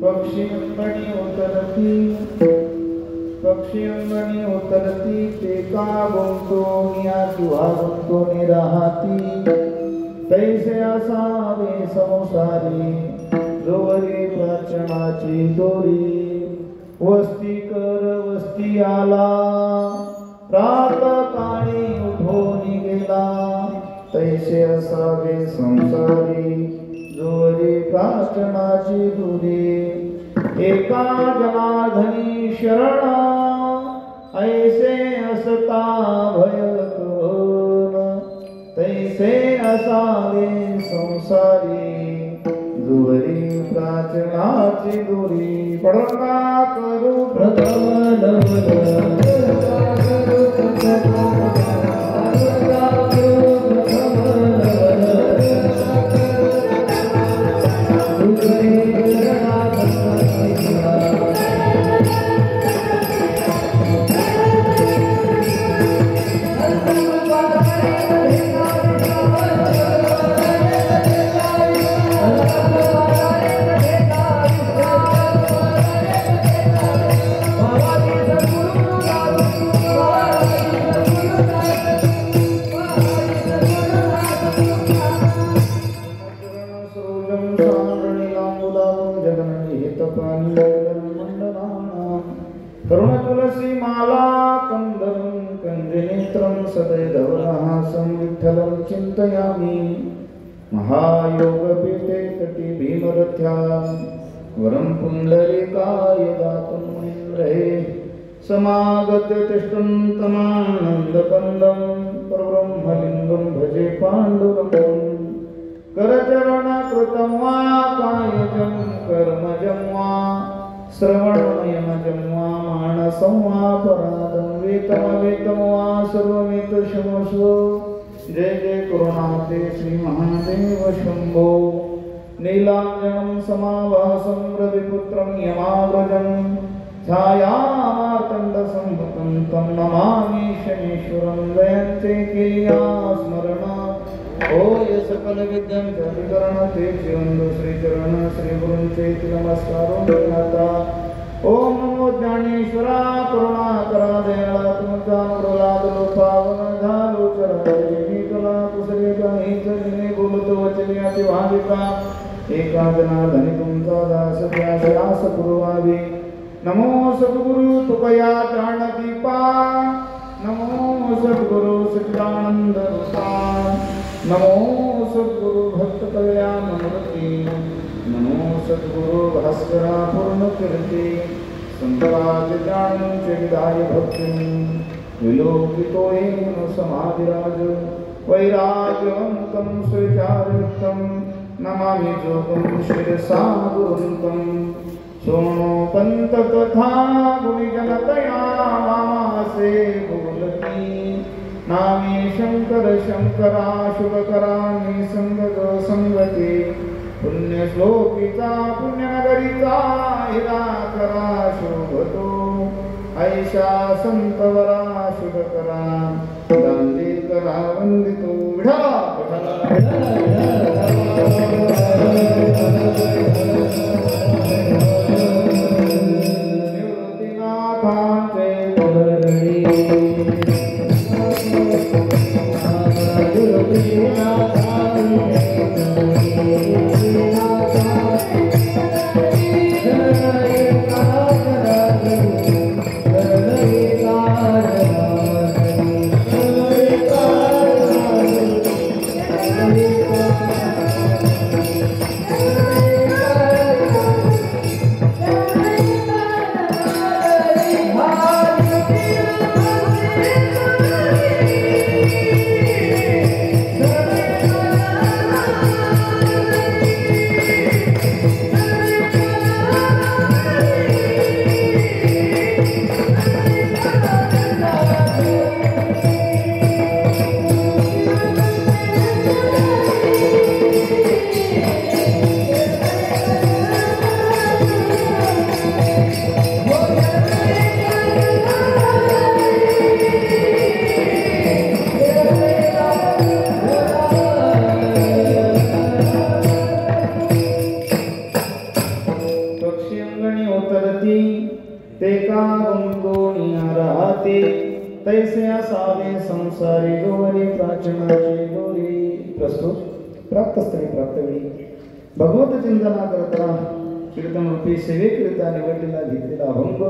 पक्षी अंगणी उतरती ते का गुंतो निया किंवा गुंतो निराहाती तैसे असावे संसारी जोवरी प्राचनाची दोरी वस्ती कर वस्ती आला प्रात काळी उठून गेला तैसे असावे संसारी जोवरी प्राचनाची दोरी एका जनार्दनी शरण ऐसे असता भय कवन तैसे असावे संसारी जोवरी प्राचनाची दोरी पडका करू प्रथम करुणतुलसी माला कंदरं कंजनेत्रं सदैधवनहासं विठ्ठलं चिन्तयामि महायोगपीठे तटी भीमरथ्यां वरं पुण्डरीकाय दातुं मुनीन्द्रहे समागत्य तिष्ठं तमानन्दकन्दं परब्रह्मलिङ्गं भजे पाण्डुरङ्गं करचरणकृतं वा कायजं कर्मजं वा श्रवणमयमजं वा मानसं वा परादं वेतमवेतं वा सर्वमेतशमस्व जय जय करुणाते श्री महादेव शंभो नीलांजनं समाभासं रविपुत्रं यमाव्रजं छायामार्तण्डसंभुतं तं नमामि शनीश्वरं जयन्ते किल्या स्मरण ओय सकल विद्यं जनिकरण ते जीवंदो श्री चरण श्री गुरूंचे नमस्कारो आता ओम नमो ज्ञानेश्वरा करुणाकरा दयाळा तुमचा प्रल्हाद पावन झालो चरणी तुला कुसरे काही चरणी बोलतो वचनी अति भाविका एका जनार्दनी तुमचा दास त्यास आस पुरवावी नमो सद्गुरु तुकया ज्ञानदीपा नमो सद्गुरु सच्चिदानंद रूपा नमो सद्गुरु भक्त कल्याण मूर्ति नमो सद्गुरु भास्करा पूर्ण कीर्ति संतराज ज्ञानं च विदाय भक्ति विलोकितो येन समाधिराज वैराग्यवन्तं सुविचारयुक्तं नमामि जोगं शिरसा गुरुन्तं सोनो पंत कथा गुणिजनतया मासे बोलती नामी शंकर शंकरा शुभकरा निसंग संगती पुण्य श्लोकीचा पुण्यनगरीचा हिरा करा शोभतो ऐशा संतवरा शुभकरा दांडी करा वंदितो निवृत्तीनाथांचे Jai इंगणी उतरती ते का गुंतोणी राहते तैसे असावे संसारी जोरी प्राचनाची दोरी. प्रस्तुत प्राप्तस्थळी प्राप्तवेळी भगवत चिंतना करता कीर्तन रूपी सेवेकरिता निवडलेला घेतलेला अभंग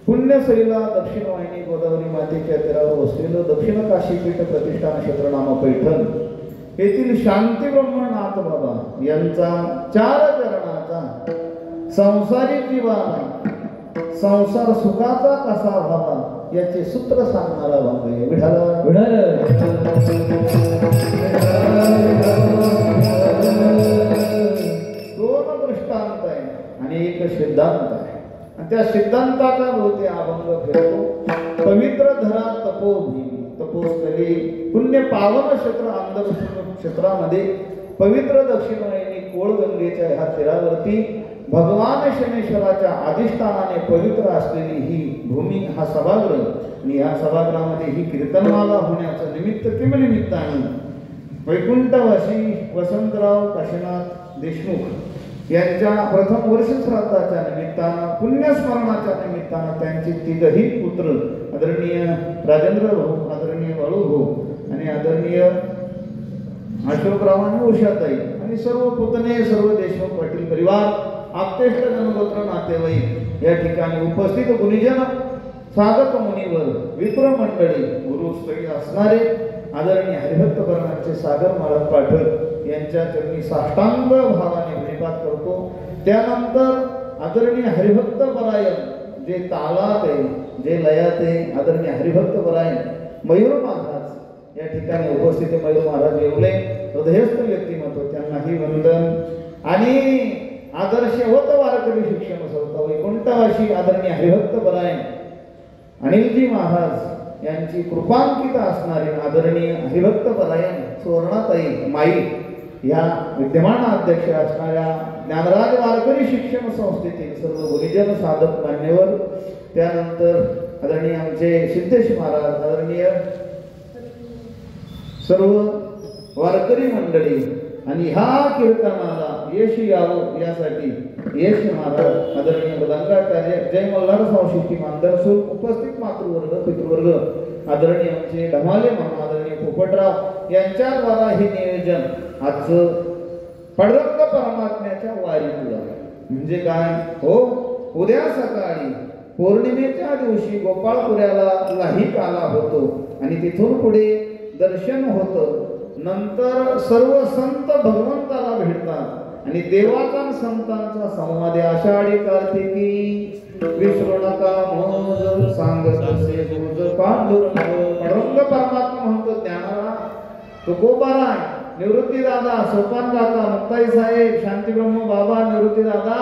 पुण्यसरीला दक्षिण वाहिनी गोदावरी मातेच्या तीरावर वसलेलं दक्षिण काशी पीठ प्रतिष्ठान क्षेत्रनामा पैठण येथील शांती ब्रह्मनाथ बाबा यांचा 4 चरणाचा संसारी जीवाला संसार सुखाचा कसा व्हावा याचे सूत्र सांगणारा अभंग आहे. दोन दृष्टांत आहे आणि एक सिद्धांत आहे आणि त्या सिद्धांताचा भोवती अभंग फिरतो. पवित्र धरा तपोभूमी तपोस्थली पुण्य पावन क्षेत्र अंधर क्षेत्रामध्ये पवित्र दक्षिण वाहिनी कोळगंगेच्या ह्या तीरावरती भगवान शनेश्वराच्या अधिष्ठानाने पवित्र असलेली ही भूमी हा सभागृह आणि या सभागृहामध्ये ही कीर्तनमाला होण्याचं निमित्त किंवा निमित्ताने वैकुंठवासी वसंतराव काशीनाथ देशमुख यांच्या प्रथम वर्ष श्राद्धाच्या निमित्तानं पुण्यस्मरणाच्या निमित्तानं त्यांचे 3ही पुत्र आदरणीय राजेंद्र भाऊ आदरणीय बाळू भाऊ आणि आदरणीय अशोकराव आणि उषाताई आणि सर्व पुतणे सर्व देशमुख पाटील परिवार आप्तेष्ट जनगोत्र नातेवाईक या ठिकाणी उपस्थित गुणीजन स्वागत मुनीवर विप्र मंडळी गुरुस्थळी असणारे आदरणीय हरिभक्त वर्णांचे सागर महाराज पाठक यांच्या चरणी साष्टांग भावाने प्रणिपात करतो. त्यानंतर आदरणीय हरिभक्त परायण जे तालात आहे जे लयात आहे आदरणीय हरिभक्त परायण मयूर महाराज या ठिकाणी उपस्थित मयूर महाराज येवले हृदयस्थ व्यक्तिमत्व त्यांनाही वंदन आणि आदर्शवत वारकरी शिक्षण संस्था वैकुंठवासी आदरणीय हरिभक्त परायण अनिलजी महाराज यांची कृपांकित असणारे आदरणीय हरिभक्त परायण सुवर्णाताई माई या विद्यमान अध्यक्ष असणाऱ्या ज्ञानराज वारकरी शिक्षण संस्थेतील सर्व गुरुजन साधक मान्यवर त्यानंतर आदरणीय आमचे सिद्धेश महाराज आदरणीय सर्व वारकरी मंडळी आणि ह्या कीर्तनाला यश यावं यासाठी यश महाराज आदरणीय मृदंगाचार्य जय मल्हार संस्कृती मानधनसूर उपस्थित मातृवर्ग पितृवर्ग आदरणीय आमचे ढमाले मामा आदरणीय पोपटराव यांच्याद्वारा हे नियोजन आजचं पडरंग परमात्म्याच्या वारीला म्हणजे काय हो उद्या सकाळी पौर्णिमेच्या दिवशी गोपाळपुऱ्याला लाहिक आला होतो आणि तिथून पुढे दर्शन होतं. नंतर सर्व संत भगवंताला भेटतात आणि देवाचा संतांचा संवाद आषाढी कार्तिकी विसरू नका मोज सांगत असे गुज पांडुरंग परमात्मा म्हणतो ज्ञानाला तुकोबाराय निवृत्ती दादा सोपान काका मुक्ताई साहेब शांती ब्रह्म बाबा निवृत्ती दादा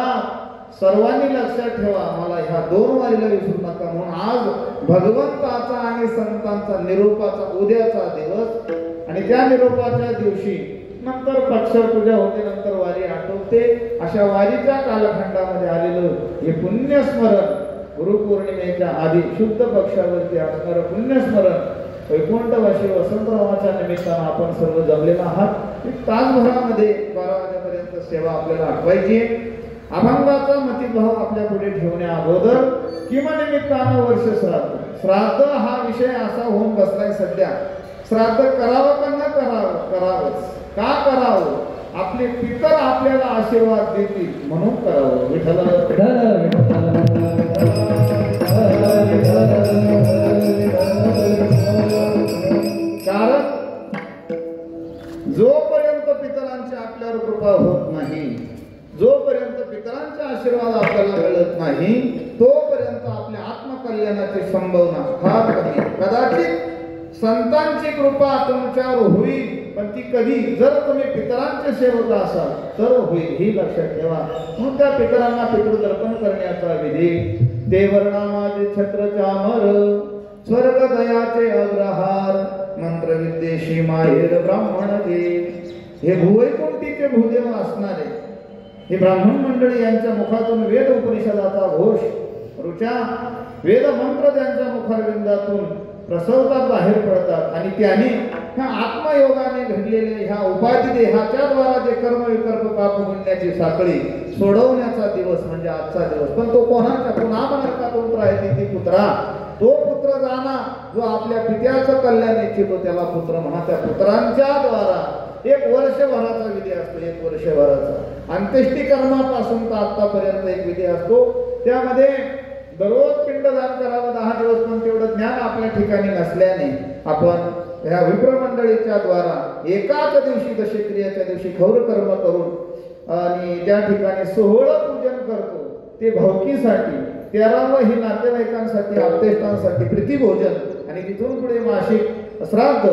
सर्वांनी लक्षात ठेवा मला ह्या 2 वारीला विसरू नका म्हणून आज भगवंताचा आणि संतांचा निरोपाचा उद्याचा दिवस आणि त्या निरोपाच्या दिवशी नंतर पक्षपूजा होते नंतर वारी आटोपते. अशा वारीच्या कालखंडामध्ये आलेलं हे पुण्यस्मरण गुरुपौर्णिमेच्या आधी शुद्ध पक्षावरती असणारं पुण्यस्मरण वैकुंठवासी वसंतरावाच्या निमित्तानं आपण सर्व जमलेला आहात. एक तासभरामध्ये 12 वाजेपर्यंत सेवा आपल्याला आठवायची आहे. अभंगाचा मतिभाव आपल्या पुढे ठेवण्या अगोदर किंवा निमित्तानं वर्ष श्राद्ध हा विषय असा होऊन बसलाय सध्या. श्राद्ध करावं का न करावं करावंच का करावं आपले पितर आपल्याला आशीर्वाद देतील म्हणून करावं. विठ्ठल कारण जोपर्यंत पितरांची आपल्यावर कृपा होत नाही जोपर्यंत पितरांचा आशीर्वाद आपल्याला मिळत नाही तोपर्यंत आपल्या आत्मकल्याणाची संभावना फार कमी. कदाचित संतांची कृपा तुमच्यावर होईल पण ती कधी जर तुम्ही पितरांचे सेवक असाल तर होईल ही लक्षात ठेवा. मग त्या पितरांना पितृतर्पण करण्याचा विधी देवर्णामाचे छत्र चामर स्वर्ग दयाचे अग्रहार मंत्रविद्येशी माहेर ब्राह्मण देव. हे भुवैकुंठीचे भूदेव असणारे हे ब्राह्मण मंडळी यांच्या मुखातून वेद उपनिषदाचा घोष ऋचा वेद मंत्र त्यांच्या मुखारविंदातून प्रसवतात बाहेर पडतात आणि त्याने ह्या आत्मयोगाने घडलेले ह्या उपाधी देहाच्या द्वारा जे कर्म विकल्प पाप पुण्याची साखळी सोडवण्याचा दिवस म्हणजे आजचा दिवस. पण तो कोणाचा पुन्हा म्हणा तो पुत्र आहे ती पुत्रा, तो पुत्र जाणा जो आपल्या पित्याचं कल्याण इच्छितो त्याला पुत्र म्हणा. त्या पुत्रांच्या द्वारा एक वर्षभराचा विधी असतो, एक वर्षभराचा अंत्येष्टी कर्मापासून तर आतापर्यंत एक विधी असतो. त्यामध्ये दररोज पिंडदान करावं 10 दिवस, पण तेवढं ज्ञान आपल्या ठिकाणी नसल्याने आपण ह्या विप्र मंडळीच्या द्वारा एकाच दिवशी दशक्रियाच्या दिवशी खौर कर्म करून आणि त्या ठिकाणी सोहळ पूजन करतो. ते भावकीसाठी, 13वं ही नातेवाईकांसाठी, आप्तेष्टांसाठी प्रीतिभोजन आणि तिथून पुढे मासिक श्राद्ध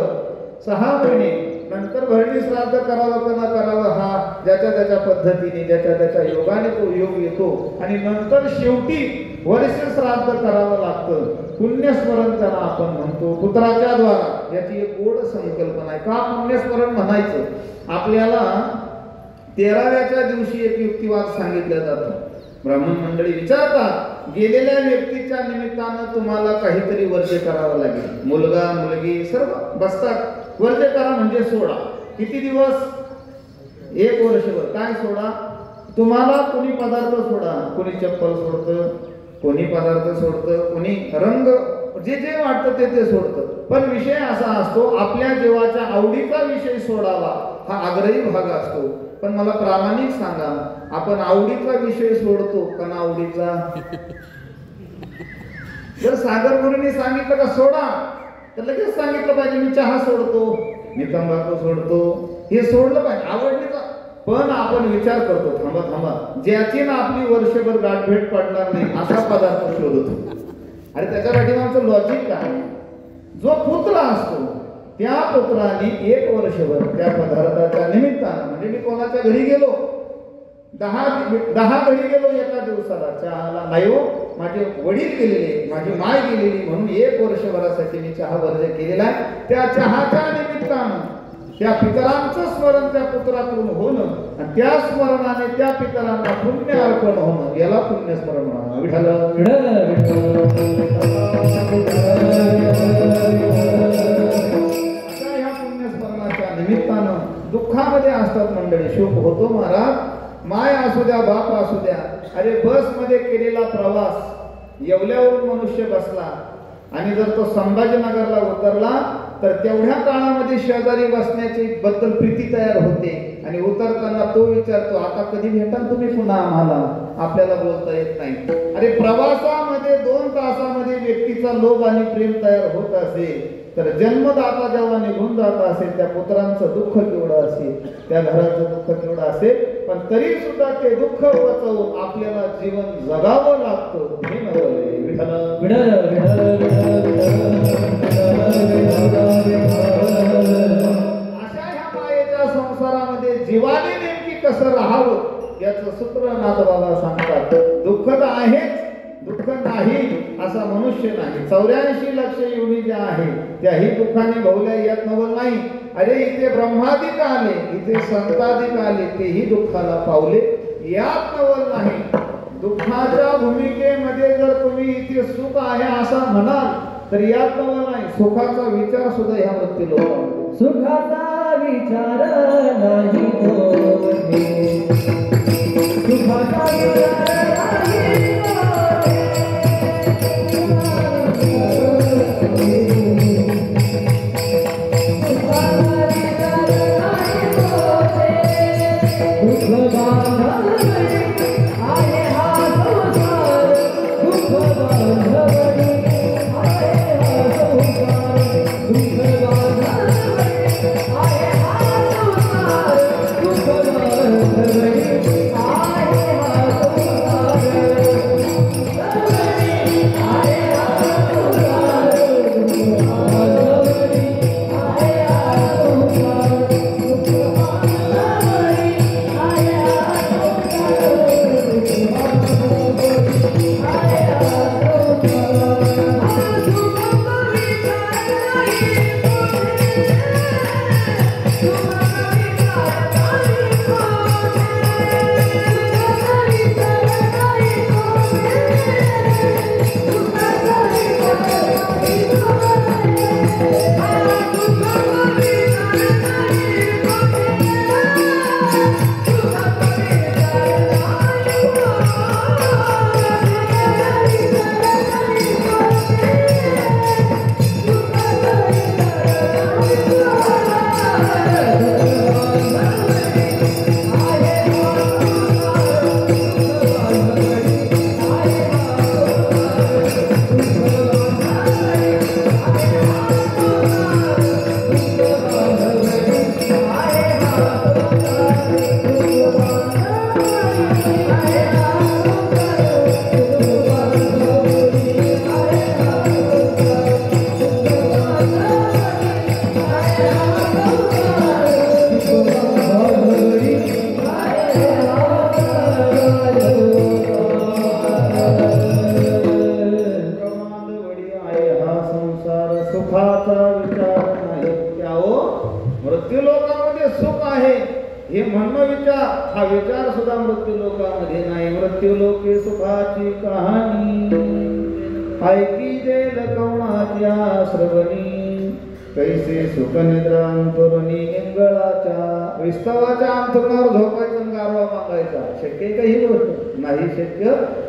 6 महिने नंतर भरणी श्राद्ध करावं का न करावं हा ज्याच्या त्याच्या पद्धतीने ज्याच्या त्याच्या योगाने तो योग येतो. आणि नंतर शेवटी वर्ष श्राद्ध करावं लागतं. पुण्यस्मरण त्याला आपण म्हणतो पुत्राच्या द्वारा. याची एक गोड संकल्पना आहे. का पुण्यस्मरण म्हणायचं? आपल्याला 13व्याच्या दिवशी एक युक्तिवाद सांगितला जातो. ब्राह्मण मंडळी विचारतात, गेलेल्या व्यक्तीच्या निमित्तानं तुम्हाला काहीतरी वर्ज करावं लागेल. मुलगा मुलगी सर्व बसतात. वर्ज करा म्हणजे सोडा. किती दिवस? 1 वर्षभर. काय सोडा? तुम्हाला कोणी पदार्थ सोडा, कोणी चप्पल सोडतं, कोणी पदार्थ सोडतं, कोणी रंग जे जे वाटतं ते सोडतं. पण विषय असा असतो आपल्या जीवाच्या आवडीचा विषय सोडावा हा आग्रही भाग असतो. पण मला प्रामाणिक सांगा, आपण आवडीचा विषय सोडतो का ना आवडीचा? जर सागर गुरुंनी सांगितलं का सोडा, तर लगेच सांगितलं पाहिजे मी चहा सोडतो, मी तंबाखू सोडतो, हे सोडलं पाहिजे आवडीचा. पण आपण विचार करतो थांबा ज्याची ना आपली वर्षभर गाठभेट पडणार नाही असा पदार्थ शोधतो. आणि त्याच्या पाठीमागचं लॉजिक काय? जो पुत्र असतो त्या पुत्राने 1 वर्षभर त्या पदार्थाच्या निमित्तानं, म्हणजे मी कोणाच्या घरी गेलो 10 घरी गेलो एका दिवसाला, चहाला नाही हो, माझे वडील गेलेले, माझी माय गेलेली, म्हणून 1 वर्षभरासाठी मी चहा वर्ज केलेला आहे. त्या चहाच्या निमित्तानं त्या पितरांचं स्मरण त्या पुत्राकडून होणं आणि त्या स्मरणाने त्या पितरांना पुण्य अर्पण होणं याला पुण्यस्मरण म्हणा. विठ्ठल अशा ह्या पुण्यस्मरणाच्या निमित्तानं दुःखामध्ये असतात मंडळी. शोक होतो महाराज, माय असू द्या बाप असू द्या. अरे बस मध्ये केलेला प्रवास, येवल्यावरून मनुष्य बसला आणि जर तो संभाजीनगरला उतरला तर तेवढ्या काळामध्ये शेजारी बसण्याची बद्दल प्रीती तयार होते आणि उतरताना तो विचारतो आता कधी भेटाल तुम्ही पुन्हा आम्हाला? आपल्याला बोलता येत नाही. अरे प्रवासामध्ये 2 तासामध्ये व्यक्तीचा लोभ आणि प्रेम तयार होत असेल तर जन्मदाता जेव्हा निघून जात असेल त्या पुत्रांचं दुःख केवढं असेल, त्या घराचं दुःख केवढं असेल. पण तरी सुद्धा ते दुःख वाचवून आपल्याला जीवन जगावं लागतं. हे नवले विठ्ठल अशा ह्या मायेच्या संसारामध्ये जीवाने नेमकी कसं राहावं याचं सूत्र नाथबाबा सांगतात. दुःख तर आहेच, दुःख नाही असा मनुष्य नाही. 84 लक्ष योनी ज्या आहे त्याही दुःखाने भोवल्या येत नवल नाही. अरे इथे ब्रह्मादिक आले, इथे संतादिक आले, तेही दुःखाला पावले यात नवल नाही. दुःखाच्या भूमिकेमध्ये जर तुम्ही इथे सुख आहे असं म्हणाल तर यात नवल नाही. सुखाचा विचार सुद्धा ह्या वृत्ती लोक सुखाचा विचार नाही सुखाचा विचार नाही हा विचार सुद्धा मृत्यू लोकामध्ये नाही. मृत्यू लोके सुखाची कहाणी ऐकी जे लकवणाच्या श्रवणी कैसे सुख निद्रा अंतरुणी इंगळाच्या. विस्तवाच्या अंतरुणावर झोपायचं आणि गारवा मागायचा शक्य आहे का ही गोष्ट? नाही शक्य.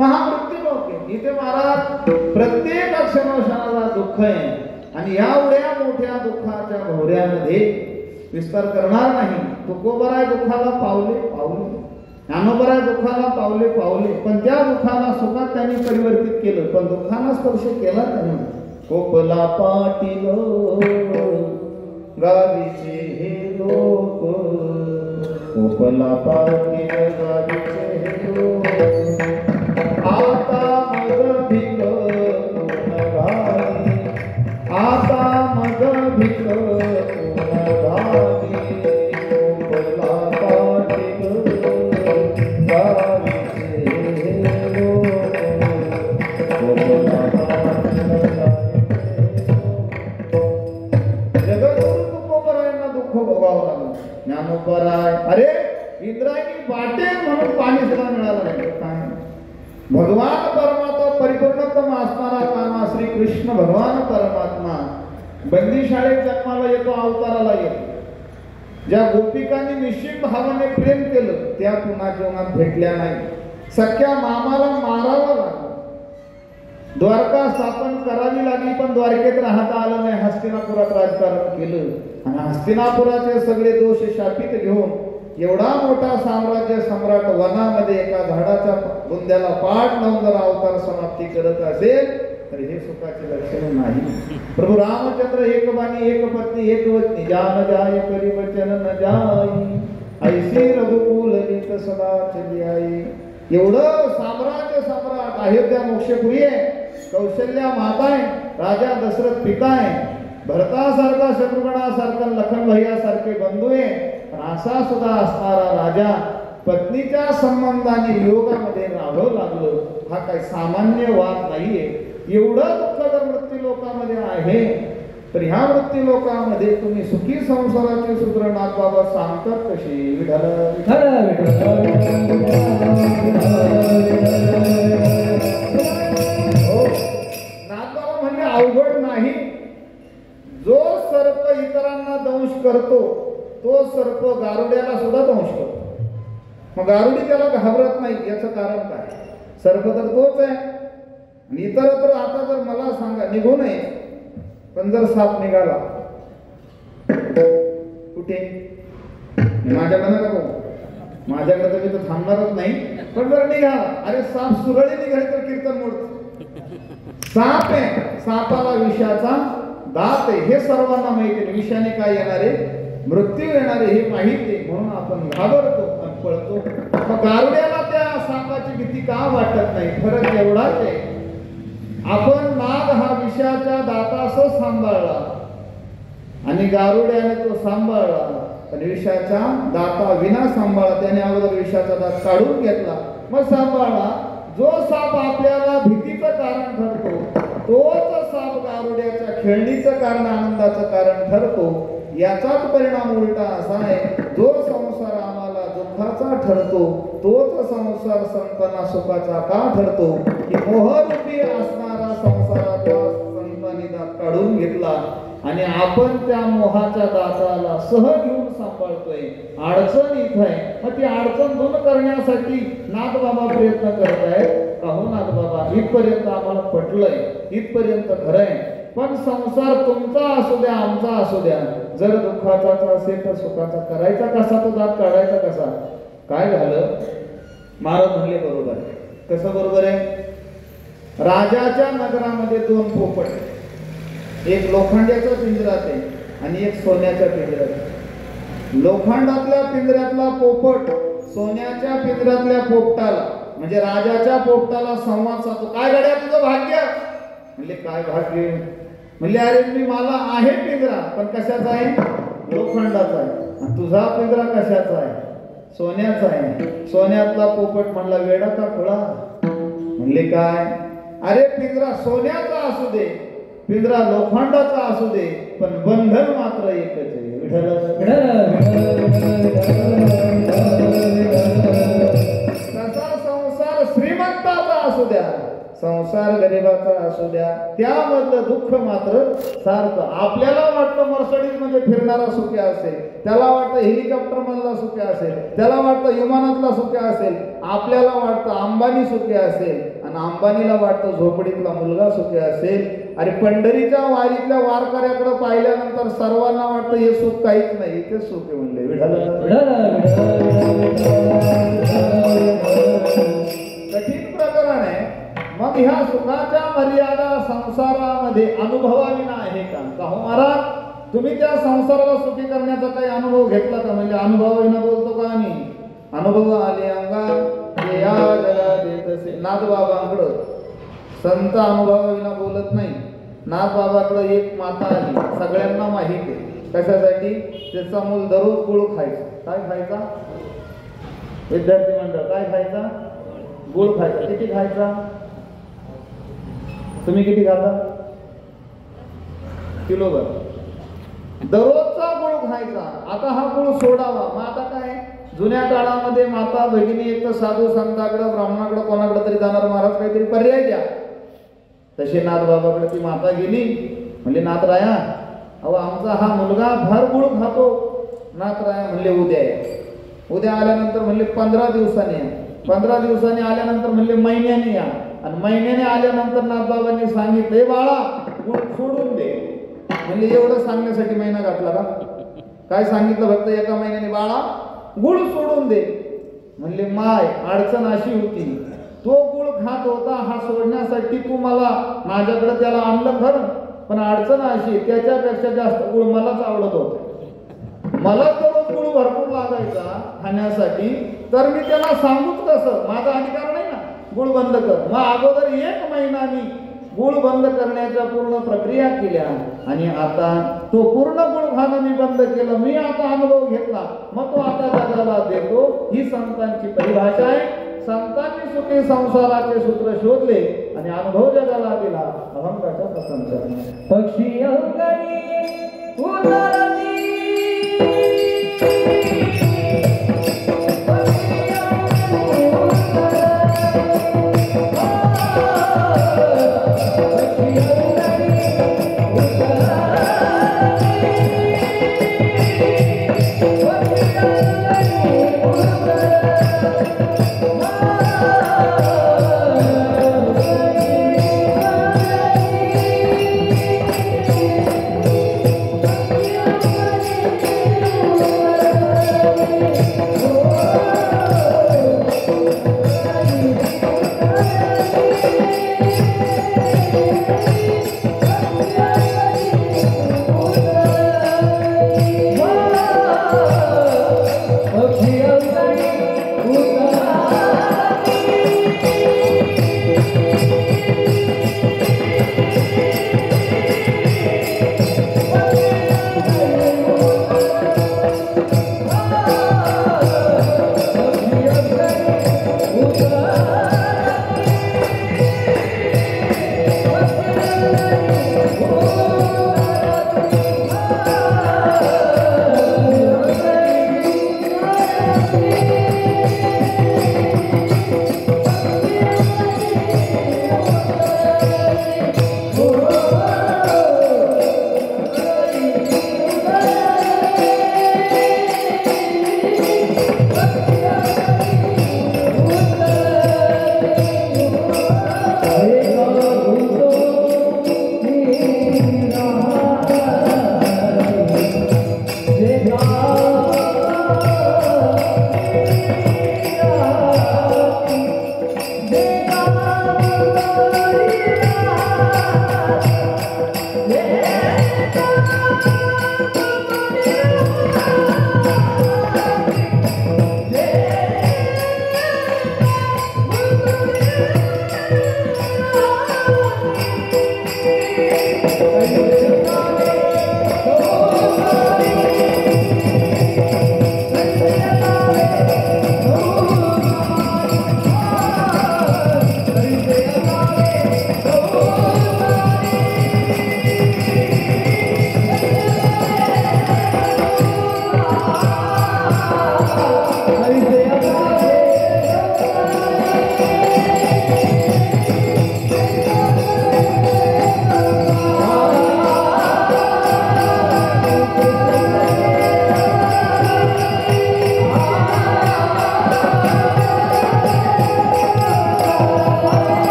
हा मृत्यू लोक आहे. इथे महाराज प्रत्येक क्षणोक्षणाला दुःख आहे आणि या एवढ्या मोठ्या दुःखाच्या भोवऱ्यामध्ये विस्तार करणार नाही. तुकोबराय दुःखाला पावले पावले, ज्ञानोबराय दुःखाला पावले पावले, पण त्या दुःखाला सुखात त्यांनी परिवर्तित केलं, पण दुःखाला स्पर्श केला त्यांनी. कोपला पाटील गावीचे हे लोक, कोपला पाटील गावीचे हे लोक, आता मग भिक कोण घाली, आता मग भिक कोण घाली, कोपला पाटील गावीचे हे लोक, कोपला पाटील ज्ञानोबराय. अरे इंद्रायणी वाटेल म्हणून पाणी सुद्धा मिळालं नाही. भगवान परमात्मा परिपूर्णतम असणारा कामा श्री कृष्ण भगवान परमात्मा बंदीशाळेत जन्माला येतो, अवताराला येतो. ज्या गोपिकांनी निश्चित भावाने प्रेम केलं त्या पुन्हा जीवनात भेटल्या नाही. सख्या मामाला मारावं लागलं, द्वारका स्थापन करावी लागली, पण द्वारकेत राहता आलं नाही. हस्तिनापुरात राजकारण केलं आणि हस्तिनापुराचे सगळे दोष शापित घेऊन एवढा मोठा साम्राज्य सम्राट वनामध्ये एका झाडाच्या बुंद्याला पाठ लावून जर अवतार समाप्ती करत असेल तर हे सुखाचे लक्षण नाही. प्रभू रामचंद्र एक बाणी एक पत्नी एक वत्नी, जान जाय करी वचन न जाई, ऐसी रघुकुल रीत सदा चली आई. एवढं साम्राज्य सम्राट अयोध्या मोक्षपुरी आहे, कौशल्या माता आहे, राजा दशरथ पिता आहे, भरतासारखा शत्रुघ्नासारखा लखन भैयासारखे बंधू आहे. पण असा सुद्धा असणारा राजा पत्नीच्या संबंधाने योगामध्ये राहावं लागलं. हा काही सामान्य वाद नाहीये. एवढं दुःख जर मृत्यू लोकामध्ये आहे तर ह्या मृत्यू लोकामध्ये तुम्ही सुखी संसाराचे सूत्र नाथबाबा सांगतात कशी? विठ्ठल नाथबाबा म्हणजे अवघड नाही. जो सर्प इतरांना दंश करतो तो सर्प गारुड्याला सुद्धा दंश करतो. मग गारुडी त्याला घाबरत नाही. याचं कारण काय? सर्प तर तोच आहे आणि इतर तर आता जर मला सांगा निघू नये, पण जर साप निघाला कुठे? माझ्याकडे नका बघू, माझ्याकडे तर मी तर थांबणारच नाही. पण जर निघाला, अरे साप सुरळी निघाले तर कीर्तन मोडत. साप आहे, सापाला विषाचा दात आहे हे सर्वांना माहिती आहे. विषाने काय येणारे? मृत्यू येणारे हे माहिती आहे, म्हणून आपण घाबरतो आणि पळतो. मग गारुड्याला त्या सापाची भीती का वाटत नाही? फरक एवढाच आहे, आपण नाग हा विषाच्या दातासह सांभाळला आणि गारुड्याने तो सांभाळला, पण विषाच्या दाता विना सांभाळला. त्याने अगोदर विषाचा दात काढून घेतला मग सांभाळला. जो साप आपल्याला भीतीचं कारण ठरतो तोच साप गारुड्याच्या खेळणीचं कारण, आनंदाचं कारण ठरतो. याचाच परिणाम उलटा असा आहे, जो संसार आम्हाला दुःखाचा ठरतो तोच संसार संतांना सुखाचा का ठरतो? की मोहरूपी असणारा संसाराचा संतांनी दात काढून घेतला आणि आपण त्या मोहाच्या दाताला सहज घेऊन सांभाळतोय. अडचण इथं आहे. मग ती अडचण दूर करण्यासाठी नाथबाबा प्रयत्न करत आहेत. हो नाथबाबा, इथपर्यंत आम्हाला पटलंय, इथपर्यंत खरं आहे, पण संसार तुमचा असू द्या आमचा असू द्या, जर दुःखाचा असेल तर सुखाचा करायचा कसा? तो दात काढायचा कसा? काय झालं? महाराज म्हणले बरोबर आहे. कसं बरोबर आहे? राजाच्या नगरामध्ये दोन पोपट, एक लोखंडाच्या पिंजऱ्यात आहे आणि एक सोन्याच्या पिंजऱ्यात आहे. लोखंडातल्या पिंजऱ्यातला पोपट सोन्याच्या पिंजऱ्यातल्या पोपटाला म्हणजे राजाच्या पोपटाला संवाद साधतो. काय गड्या तुझं भाग्य? म्हणले काय भाग्य? म्हणले अरे मी मला आहे पिंजरा, पण कशाचा आहे? लोखंडाचा आहे. आणि तुझा पिंजरा कशाचा आहे? सोन्याचा आहे. सोन्यातला पोपट म्हणला वेडा का खुळा? म्हणले काय? अरे पिंजरा सोन्याचा असू दे, पिंजरा लोखंडाचा असू दे, पण बंधन मात्र एकच आहे. विठ्ठल असू द्या, संसार गरिबाचा असू द्या, त्यामधलं दुःख मात्र सारखं. आपल्याला वाटतं मर्सडीज मध्ये फिरणारा सुखी असेल, त्याला वाटतं हेलिकॉप्टर मधला सुखी असेल, त्याला वाटतं विमानातला सुखी असेल, आपल्याला वाटतं अंबानी सुखी असेल, आणि अंबानीला वाटतं झोपडीतला मुलगा सुखी असेल. अरे पंढरीच्या वारीतल्या वारकऱ्याकडे पाहिल्यानंतर सर्वांना वाटतं हे सुख काहीच नाही, ते सुख आहे म्हणले. कठीण प्रकरण आहे. मग ह्या सुखाच्या मर्यादा संसारामध्ये अनुभवाविना आहे का हो महाराज? तुम्ही त्या संसाराला सुखी करण्याचा काही अनुभव घेतला का? म्हणजे अनुभवाविना बोलतो का आम्ही? अनुभव आले अंगा ते या जगात येत असे. नाथबाबांकडं संत अनुभवाविना बोलत नाही. नाथबाबाकडं एक माता आली, सगळ्यांना माहिती आहे. कशासाठी? त्याचा मूल दररोज गुळ खायचा. काय खायचा? विद्यार्थी मंडळ काय खायचा? गुळ खायचा. किती खायचा? तुम्ही किती खाता? किलोभर. दररोजचा गुळ खायचा. आता हा गुळ सोडावा. मग आता काय? जुन्या काळामध्ये माता भगिनी एक तर साधू संताकडं ब्राह्मणाकडं कोणाकडं तरी जाणार, महाराज काहीतरी पर्याय द्या. तशी नाथबाबाकडे ती माता गेली. म्हणले नाथराया, अहो आमचा हा मुलगा भर गुळ खातो. नाथराया म्हणले उद्या या. उद्या आल्यानंतर म्हणले 15 दिवसांनी या. 15 दिवसांनी आल्यानंतर म्हणले महिन्याने या. आणि महिन्याने आल्यानंतर नाथबाबांनी सांगितले बाळा गुळ सोडून दे. म्हणजे एवढं सांगण्यासाठी महिना घातला का? काय सांगितलं फक्त एका महिन्याने? बाळा गुळ सोडून दे. म्हणले माय अडचण अशी होती, तो गुळ खात होता, हा सोडण्यासाठी तू मला माझ्याकडे त्याला आणलं खरं, पण अडचण अशी त्याच्यापेक्षा जास्त गुळ मलाच आवडत होता. मला दररोज गुळ भरपूर लागायचा खाण्यासाठी, तर मी त्याला सांगूच कसं? माझा अधिकार नाही ना गुळ बंद कर. मग अगोदर 1 महिना मी गुळ बंद करण्याच्या पूर्ण प्रक्रिया केल्या, आणि आता तो पूर्ण गुळ खाणं मी बंद केलं. मी आता अनुभव घेतला, मग तो आता जगाला देतो. ही संतांची परिभाषा आहे. संतांनी सुखी संसाराचे सूत्र शोधले आणि अनुभव जगाला दिला. अभंगाच्या प्रशंसा. पक्षी अंगणी उतरती,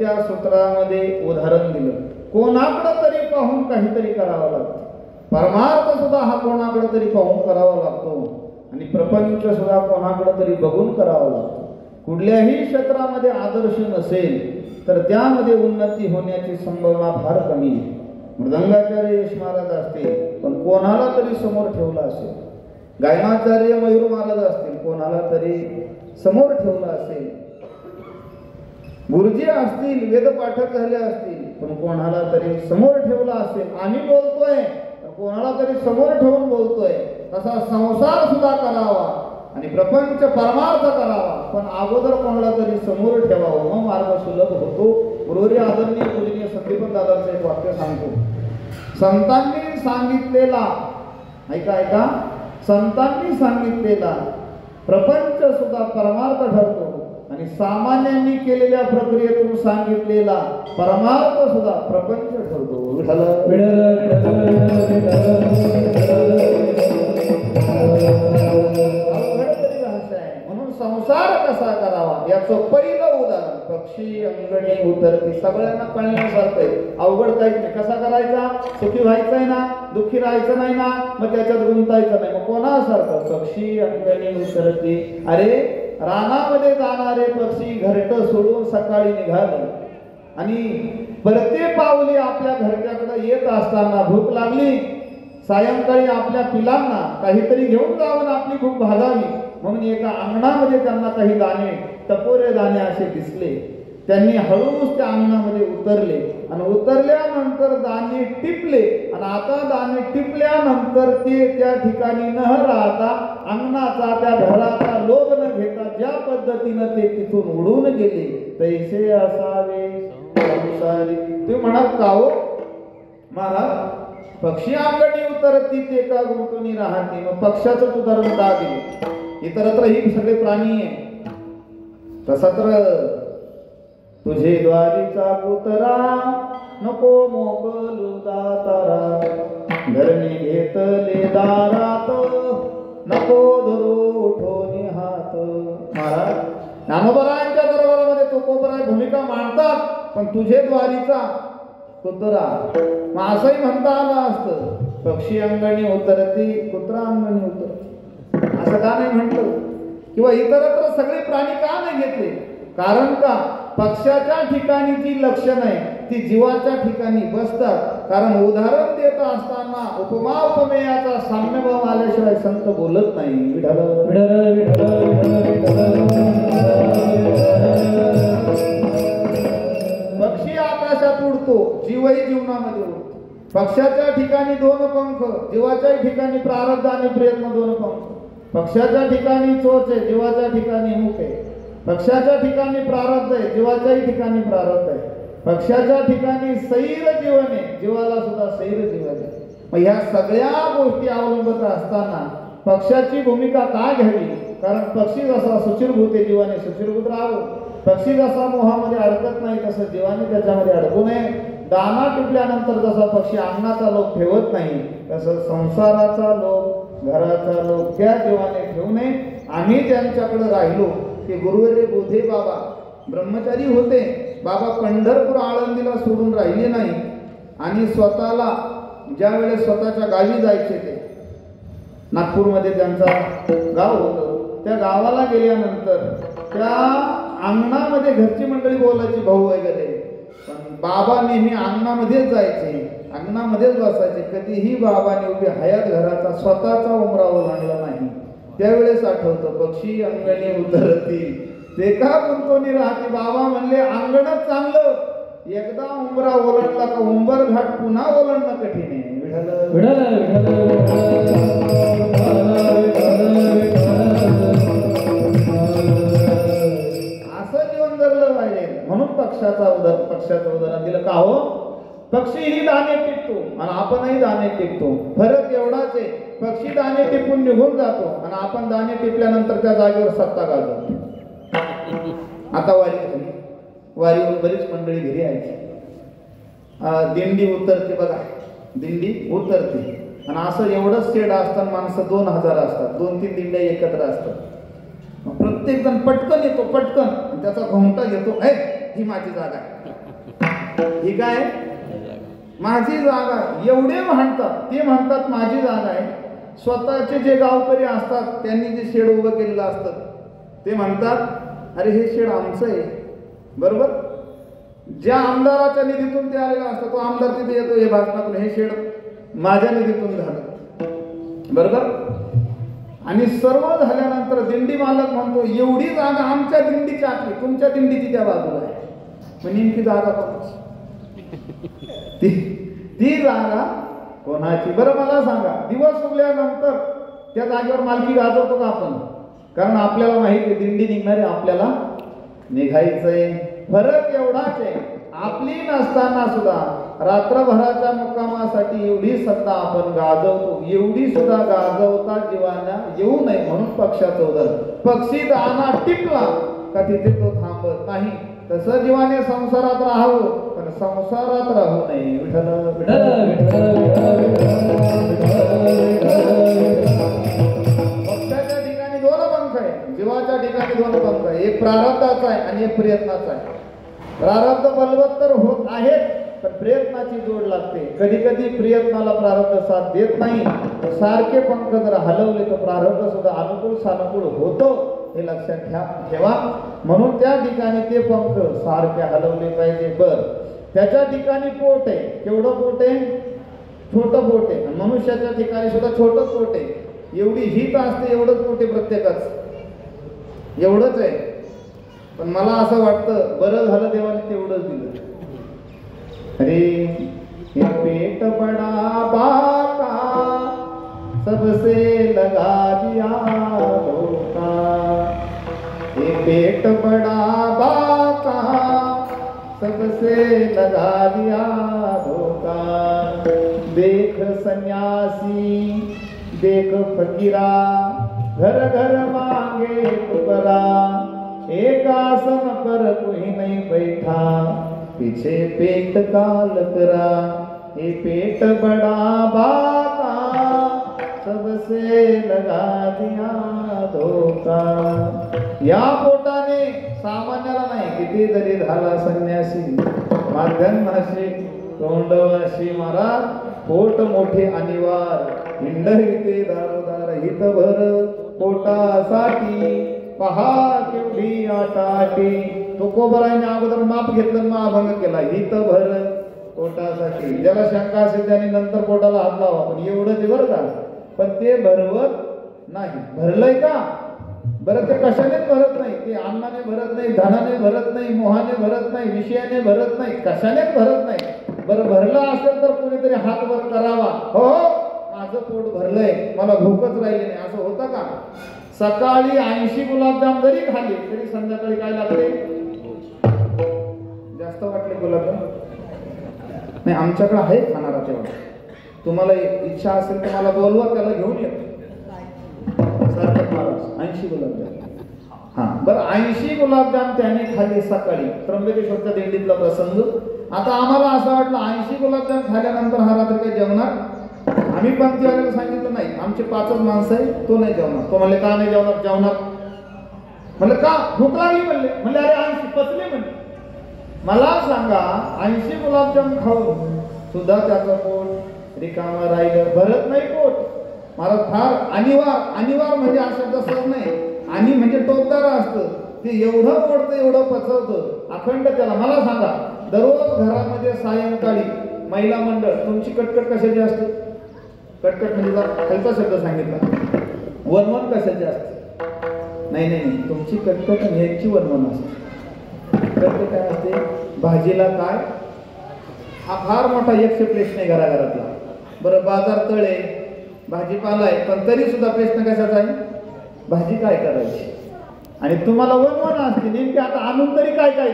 त्या सूत्रामध्ये उदाहरण दिलं. कोणाकडं तरी पाहून काहीतरी करावं लागतं. परमार्थ सुद्धा हा कोणाकडे तरी पाहून करावा लागतो आणि प्रपंच सुद्धा कोणाकडे तरी बघून करावा लागतो. कुठल्याही क्षेत्रामध्ये आदर्श नसेल तर त्यामध्ये उन्नती होण्याची संभावना फार कमी आहे. मृदंगाचार्य यश महाराज असतील पण कोणाला तरी समोर ठेवला असेल, गायनाचार्य मयूर महाराज असतील कोणाला तरी समोर ठेवला असेल, गुरुजी असतील वेदपाठक झाले असतील पण कोणाला तरी समोर ठेवला असेल. आम्ही बोलतोय तर कोणाला तरी समोर ठेवून बोलतोय. तसा संसार सुद्धा करावा आणि प्रपंच परमार्थ करावा पण अगोदर कोणाला तरी समोर ठेवावं, मग मार्ग सुलभ होतो. बरोबर आदरणीय पूजनीय संदीपन दादांचं एक वाक्य सांगतो. संतांनी सांगितलेला ऐका संतांनी सांगितलेला प्रपंच सुद्धा परमार्थ ठरतो आणि सामान्यांनी केलेल्या प्रक्रियेतून सांगितलेला परमार्थ सुद्धा प्रपंच ठरतो. म्हणून संसार कसा करावा याचं पहिलं उदाहरण पक्षी अंगणी उतरती. सगळ्यांना कळण्यासारखं आहे, अवघड काहीच नाही. कसा करायचा? सुखी व्हायचंय ना, दुःखी राहायचं नाही ना, मग त्याच्यात गुंतायचं नाही. मग कोणासारखं? पक्षी अंगणी उतरती. अरे रानामध्ये जाणारे पक्षी घरटं सोडून सकाळी निघाले आणि परते पावली आपल्या घरट्याकडे येत असताना भूक लागली. सायंकाळी आपल्या पिलांना काहीतरी घेऊन जाऊन आपली भूक भागावी म्हणून एका अंगणामध्ये त्यांना काही दाणे, टपोरे दाणे असे दिसले. त्यांनी हळूच त्या अंगणामध्ये उतरले आणि उतरल्यानंतर दाणे टिपले आणि आता दाणे टिपल्यानंतर ते त्या ठिकाणी न राहता अंगणाचा त्या घराचा लोभ न घेता ज्या पद्धतीनं ते तिथून उडून गेले तैसे असावे संसारी. तुम्ही म्हणाल का हो महाराज, पक्षी अंगणी उतरती ते का गुंतून राहते? मग पक्षाचं उदाहरण का दिले? इतरत्र ही सगळे प्राणी आहे. तसा तर तुझे द्वारीचा कुतरा नको मोकलू दातारा, धरणी घेतले दारात नको धरू उठोनी हात. महाराज ज्ञानोबरायांच्या दरबारामध्ये तुकोबराय भूमिका मांडतात पण तुझे द्वारीचा कुत्रा मग असंही म्हणता आलं असतं. पक्षी अंगणी उतरती कुत्रा अंगणी उतरती असं का नाही म्हटलं? किंवा इतरत्र सगळे प्राणी का नाही घेतले? कारण का पक्षाच्या ठिकाणी जी लक्षणं आहे ती जीवाच्या ठिकाणी बसतात. कारण उदाहरण देत असताना उपमा उपमेयाचा साम्यभाव आल्याशिवाय संत बोलत नाही. पक्षी आकाशात उडतो, जीवही जीवनामध्ये उडतो. पक्षाच्या ठिकाणी दोन पंख, जीवाच्या ठिकाणी प्रारब्ध आणि प्रयत्न दोन पंख. पक्षाच्या ठिकाणी चोच आहे, जीवाच्या ठिकाणी मुख आहे. पक्षाच्या ठिकाणी प्रारब्ध आहे, जीवाच्याही ठिकाणी प्रारब्ध आहे. पक्षाच्या ठिकाणी सैर जीवन आहे, जीवाला सुद्धा सैर जीवन आहे. मग ह्या सगळ्या गोष्टी अवलंबत असताना पक्षाची भूमिका का घ्यावी? कारण पक्षी जसा सुचिरभूत आहे जीवाने सुचिरभूत राहावं. पक्षी जसा मोहामध्ये अडकत नाही तसं जीवाने त्याच्यामध्ये अडकू नये. दाना टिपल्यानंतर जसा पक्षी अन्नाचा लोभ ठेवत नाही तसं संसाराचा लोभ, घराचा लोभ त्या जीवाने ठेवू नये. आम्ही त्यांच्याकडे राहिलो की गुरुवर्य बोधे बाबा ब्रह्मचारी होते. बाबा पंढरपूर आळंदीला सोडून राहिले नाही आणि स्वतःला ज्या वेळेस स्वतःच्या गावी जायचे ते नागपूरमध्ये त्यांचा गाव होतं, त्या गावाला गेल्यानंतर त्या अंगणामध्ये घरची मंडळी बोलायची भाऊ वगैरे, पण बाबा नेहमी अंगणामध्येच जायचे, अंगणामध्येच बसायचे. कधीही बाबाने उभी हयात घराचा स्वतःचा उमरा ओलांडला नाही. त्यावेळेस आठवतं पक्षी अंगणी उतरती ते का गुंतवणी राहते. बाबा म्हणले अंगणच चांगलं, एकदा उमरा ओलांडला का उंबर घाट पुन्हा ओलांडणं कठीण आहे. असं जीवन जगलं पाहिजे. म्हणून पक्षाचं उदाहरण दिलं. का हो? पक्षीही दाणे टिकतो आणि आपणही दाणे टिकतो. फरक एवढाच आहे, पक्षी दाणे टिपून निघून जातो आणि आपण दाणे टिपल्यानंतर त्या जागेवर सत्ता गाजवतो. आता वारीवरून बरीच मंडळी घरी यायची. दिंडी उतरते बघा, दिंडी उतरते आणि असं एवढंच शेड असतात, माणसं 2000 असतात, 2-3 दिंड्या एकत्र असतात. प्रत्येक जण पटकन येतो, पटकन त्याचा घोंगटा घेतो, ही माझी जागा आहे. ही काय माझी जागा, एवढे म्हणतात. ते म्हणतात माझी जागा आहे. स्वतःचे जे गावकरी असतात त्यांनी जे शेड उभं केलेलं असतं ते म्हणतात अरे हे शेड आमचं आहे. बरोबर, ज्या आमदाराच्या निधीतून ते आलेला असतं तो आमदार तिथे येतो हे भाजपातून, हे शेड माझ्या निधीतून झालं. बरोबर, आणि सर्व झाल्यानंतर दिंडी मालक म्हणतो एवढी जागा आमच्या दिंडीची आतली, तुमच्या दिंडीची त्या बाजूला आहे. मग नेमकी जागा कोणाची? ती जागा कोणाची? बरं मला सांगा, दिवस उगल्यानंतर त्या जागेवर मालकी गाजवतो का आपण? कारण आपल्याला माहिती आहे दिंडी निघणारी आपल्याला निघायचंय. फरक एवढाच आहे, आपली नसताना सुद्धा रात्रभराच्या मुक्कामासाठी एवढी सत्ता आपण गाजवतो. एवढी सुद्धा गाजवता जीवाना येऊ नये म्हणून पक्षाचं उदाहरण. पक्षी दाना टिपला का तिथे तो थांबत नाही. तसं जीवाने संसारात राहावं पण संसारात राहू नये. विठ्ठल विठ्ठल पक्षाच्या ठिकाणी दोन पंख आहे, जीवाच्या ठिकाणी दोन पंख आहे. एक प्रारब्धाचा आहे आणि एक प्रयत्नाचा आहे. प्रारब्ध बलवत्तर होत आहेत पण प्रयत्नाची जोड लागते. कधी कधी प्रयत्नाला प्रारब्ध साथ देत नाही. सारखे पंख जर हलवले तर प्रारब्ध सुद्धा अनुकूल सानुकूल होतो, हे लक्षात ठेवा. म्हणून त्या ठिकाणी ते पंख सारखे हलवले पाहिजे. बर, त्याच्या ठिकाणी पोट आहे. केवढं पोट आहे? छोटं पोट आहे. मनुष्याच्या ठिकाणी सुद्धा छोटं पोट आहे. एवढी हित असते, एवढंच पोट आहे प्रत्येकाच, एवढंच आहे. पण मला असं वाटतं बरं झालं देवाने तेवढंच दिलं. अरे ये पेट बड़ा बाका सबसे लगा दिया धोखा. ये पेट बड़ा बाका सबसे लगा दिया धोखा. देख सन्यासी देख फकीरा घर घर मांगे टुकड़ा. एक आसन पर कोई नहीं बैठा पीछे पेट का लकड़ा. ये पेट बड़ा बाका सबसे लगा दिया धोखा. या पोटाने सामान्याला नाही, किती जरी झाला संन्यासी माध्यमाशी तोंडवाशी महाराज, पोट मोठे अनिवार. हिंडविते दारोदार हितभर पोटासाठी पहा केवढी आटाटी. तुकोबराने अगोदर माप घेतलं, मग अभंग केला. हितभर पोटासाठी. ज्याला शंका असेल त्याने नंतर पोटाला हात लावा, पण एवढंच आहे बरं का. पण ते भरवत नाही. भरलंय का? बरं, ते कशानेच भरत नाही. ते अन्नाने भरत नाही, धनाने भरत नाही, मोहाने भरत नाही, विषयाने भरत नाही, कशानेच भरत नाही. बरं, भरलं असेल तर कोणीतरी हात वर करावा. हो, माझं पोट भरलंय, मला भूकच राहिली नाही, असं होतं का? सकाळी 80 गुलाबजाम जरी खाल्ले तरी संध्याकाळी काय लागते? जास्त वाटले गुलाबजाम नाही. आमच्याकडे आहे खाणारा तेवढा. तुम्हाला इच्छा असेल तर मला बोलवा, त्याला घेऊन येतो. सारखं महाराज 80 गुलाबजाम. हां बरं, 80 गुलाबजाम त्याने खाल्ले सकाळी. त्र्यंबकेश्वरच्या दिंडीतला प्रसंग. आता आम्हाला असं वाटलं 80 गुलाबजाम खाल्ल्यानंतर हा रात्री काही जेवणार. आम्ही पंक्तीवाल्याला सांगितलं नाही, आमचे 5च माणसं आहे, तो नाही जेवणार. तो म्हणले का नाही जेवणार? जेवणार म्हणलं का? भूक लागली म्हणले. म्हणले अरे 80 पचले म्हणले. मला सांगा 80 गुलाबजाम खाऊन सुद्धा त्याचं पोट रिकामं राहिलं, भरत नाही पोट. मला फार अनिवार म्हणजे हा शब्द सहज नाही. आणि म्हणजे टोकदार असतं ते, एवढं पोटतं, एवढं पचवतं अखंड त्याला. मला सांगा दररोज घरामध्ये सायंकाळी महिला मंडळ तुमची कटकट कशाची असते? कटकट म्हणजे खालचा शब्द सांगितला, वनवन कशाची असते? नाही नाही नाही, तुमची कटकट ह्याची वनवन असते. कटकट काय असते? भाजीला काय? हा फार मोठा एकशे प्रश्न आहे घराघरातला. बरं, बाजार तळे भाजीपाला आहे, पण तरी सुद्धा प्रश्न कशाचा आहे? भाजी काय करायची. आणि तुम्हाला वनवन असते नेमकी आता आणून तरी काय काय,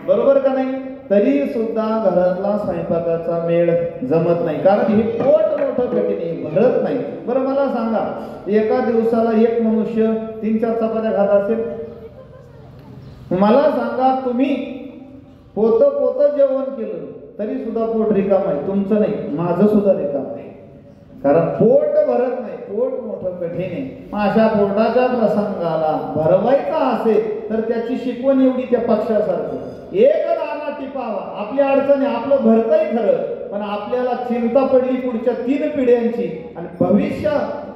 बरोबर का नाही? तरी सुद्धा घरातला स्वयंपाकाचा मेळ जमत नाही, कारण हे पोट मोठं कठीण आहे, भरत नाही. बरं मला सांगा, एका दिवसाला एक मनुष्य 3-4 चपात्या खात असेल? मला सांगा, तुम्ही पोत जेवण केलं तरी सुद्धा पोट रिकाम आहे. तुमचं नाही, माझं सुद्धा रिकाम आहे. कारण पोट भरत नाही, पोट मोठं कठीण आहे. मग अशा पोटाच्या प्रसंगाला भरवायचा असेल तर त्याची शिकवण एवढी त्या पक्षासारखं. एक दाना टिपावा. आपली अडचणी आपलं भरतंय खरं, पण आपल्याला चिंता पडली पुढच्या 3 पिढ्यांची आणि भविष्य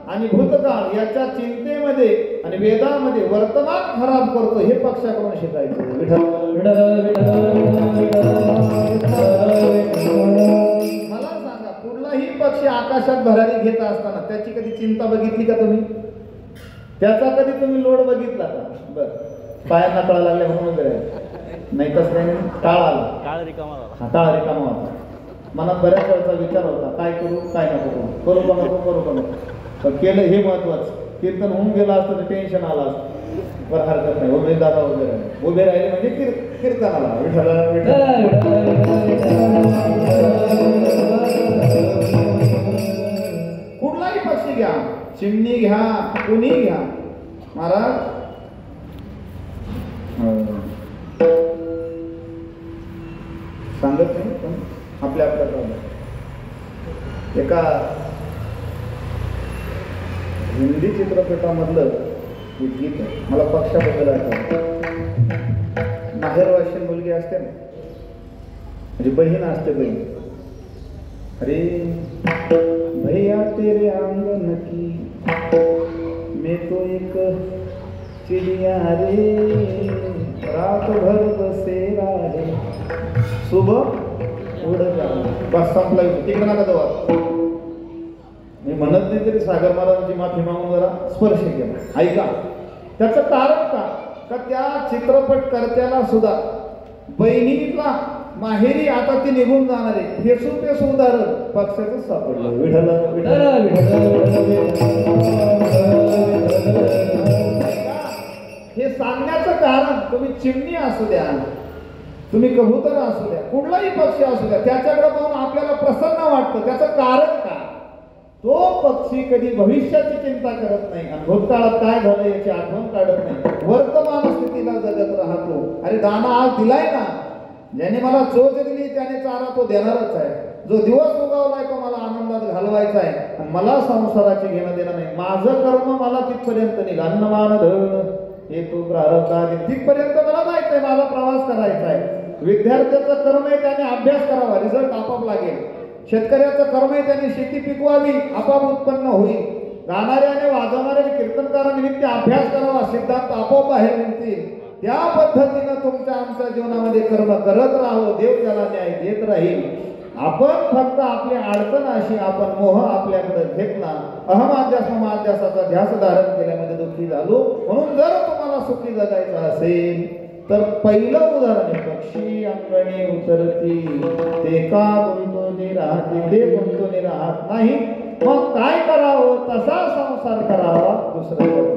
आणि भूतकाळ याच्या चिंतेमध्ये आणि वेदामध्ये वर्तमान खराब करतो हे पक्षाकडून शिकायचं. मला सांगा, कुठलाही पक्षी आकाशात भरारी घेत असताना त्याची कधी चिंता बघितली का तुम्ही? त्याचा कधी तुम्ही लोड बघितला का? बर, पायांना कळा लागल्या म्हणून वगैरे नाही, तसं काही नाही. टाळ आला, टाळ रिकामा होता. मनात बऱ्याच वेळचा विचार होता, काय करू काय नको करू, करू का नको करू का नको. पण केलं हे महत्वाचं. कीर्तन होऊन गेलं असतं तर टेन्शन आलं असतं. बरं, हरकत नाही, उभे दादा वगैरे उभे राहिले म्हणजे कीर्तनाला कुठलाही पक्षी घ्या, चिमणी घ्या, कुणी घ्या, महाराज सांगत नाही पण आपल्या एका हिंदी चित्रपटामधलं एक गीत आहे. मला पक्षाबद्दल आठवतं. माहेरवाशी मुलगी असते ना, म्हणजे बहीण असते. बहीण, अरे भैया तेरे आंगन की मैं तो एक चिड़िया रे, रात भर बसेरा रे, सुबह उड़ जा. बस संपला. तिकडे नका जाऊ. मी म्हणत नाही तरी सागर महाराजांची माफी मागून जरा स्पर्श केला. ऐका, त्याचं कारण का त्या चित्रपटकर्त्याला सुद्धा बहिणीला माहेरी आता ती निघून जाणार आहे फेसू उदाहरण पक्षाचं सापडलं. विठ्ठल हे सांगण्याचं कारण, तुम्ही चिमणी असू द्या, तुम्ही कबूतर असू द्या, कुठलाही पक्षी असू द्या, त्याच्याकडे पाहून आपल्याला प्रसन्न वाटतं. त्याचं कारण का? तो पक्षी कधी भविष्याची चिंता करत नाही आणि भूतकाळात काय झालं याची आठवण काढत नाही. वर्तमान स्थितीला जगत राहतो. अरे दाना आज दिलाय ना, ज्याने मला चोच दिली त्याने चारा तो देणारच आहे. जो दिवस उगवलाय तो मला आनंदात घालवायचा आहे आणि मला संसाराची घेणं देणं नाही. माझं कर्म मला तिथपर्यंत निघ, अन्नमान धन हे तो प्रारब्ध तिथपर्यंत मला जायचंय, माझा प्रवास करायचा आहे. विद्यार्थ्याचं कर्म आहे त्याने अभ्यास करावा, रिझल्ट आपोआप लागेल. शेतकऱ्याचं कर्म आहे त्याने शेती पिकवावी, आपोआप उत्पन्न होईल. गाणाऱ्याने वाजवणाऱ्याने कीर्तनकाराने नित्य अभ्यास करावा, सिद्धांत आपोआप बाहेर निघतील. त्या पद्धतीनं तुमच्या आमच्या जीवनामध्ये कर्म करत राहावं, देव त्याला न्याय देत राहील. आपण फक्त आपली अडचण अशी, आपण मोह आपल्याकडे घेतला, अहमाध्यासाचा ध्यास धारण केल्यामध्ये दुःखी झालो. म्हणून जर तुम्हाला सुखी जगायचं असेल तर पहिलं उदाहरण आहे, पक्षी अंगणी उतरती ते का गुंतवणी राहते, ते गुंतवणी राहत नाही. मग काय करावं? तसा संसार करावा, दुसरं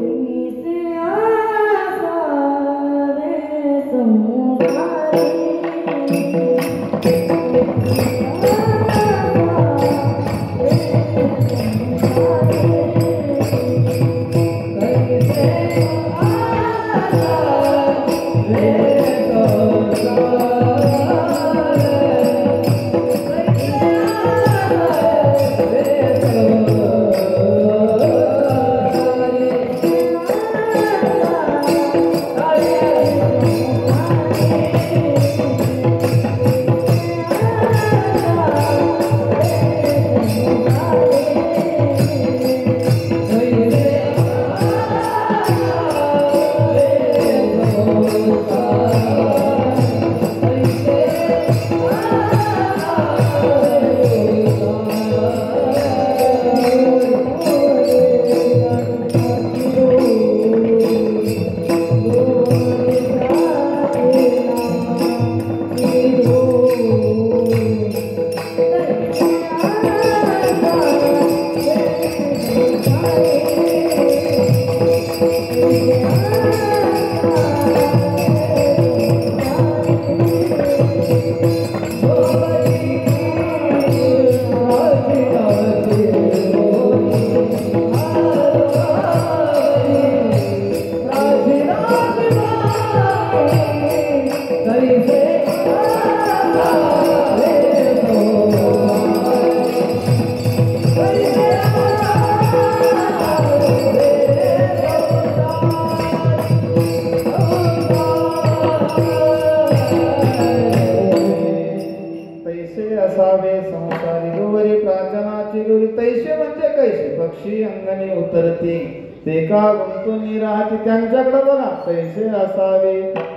पक्षी अंगणी उतरती ते का गुंतून राहते त्यांच्याकडे बघा पैसे असावे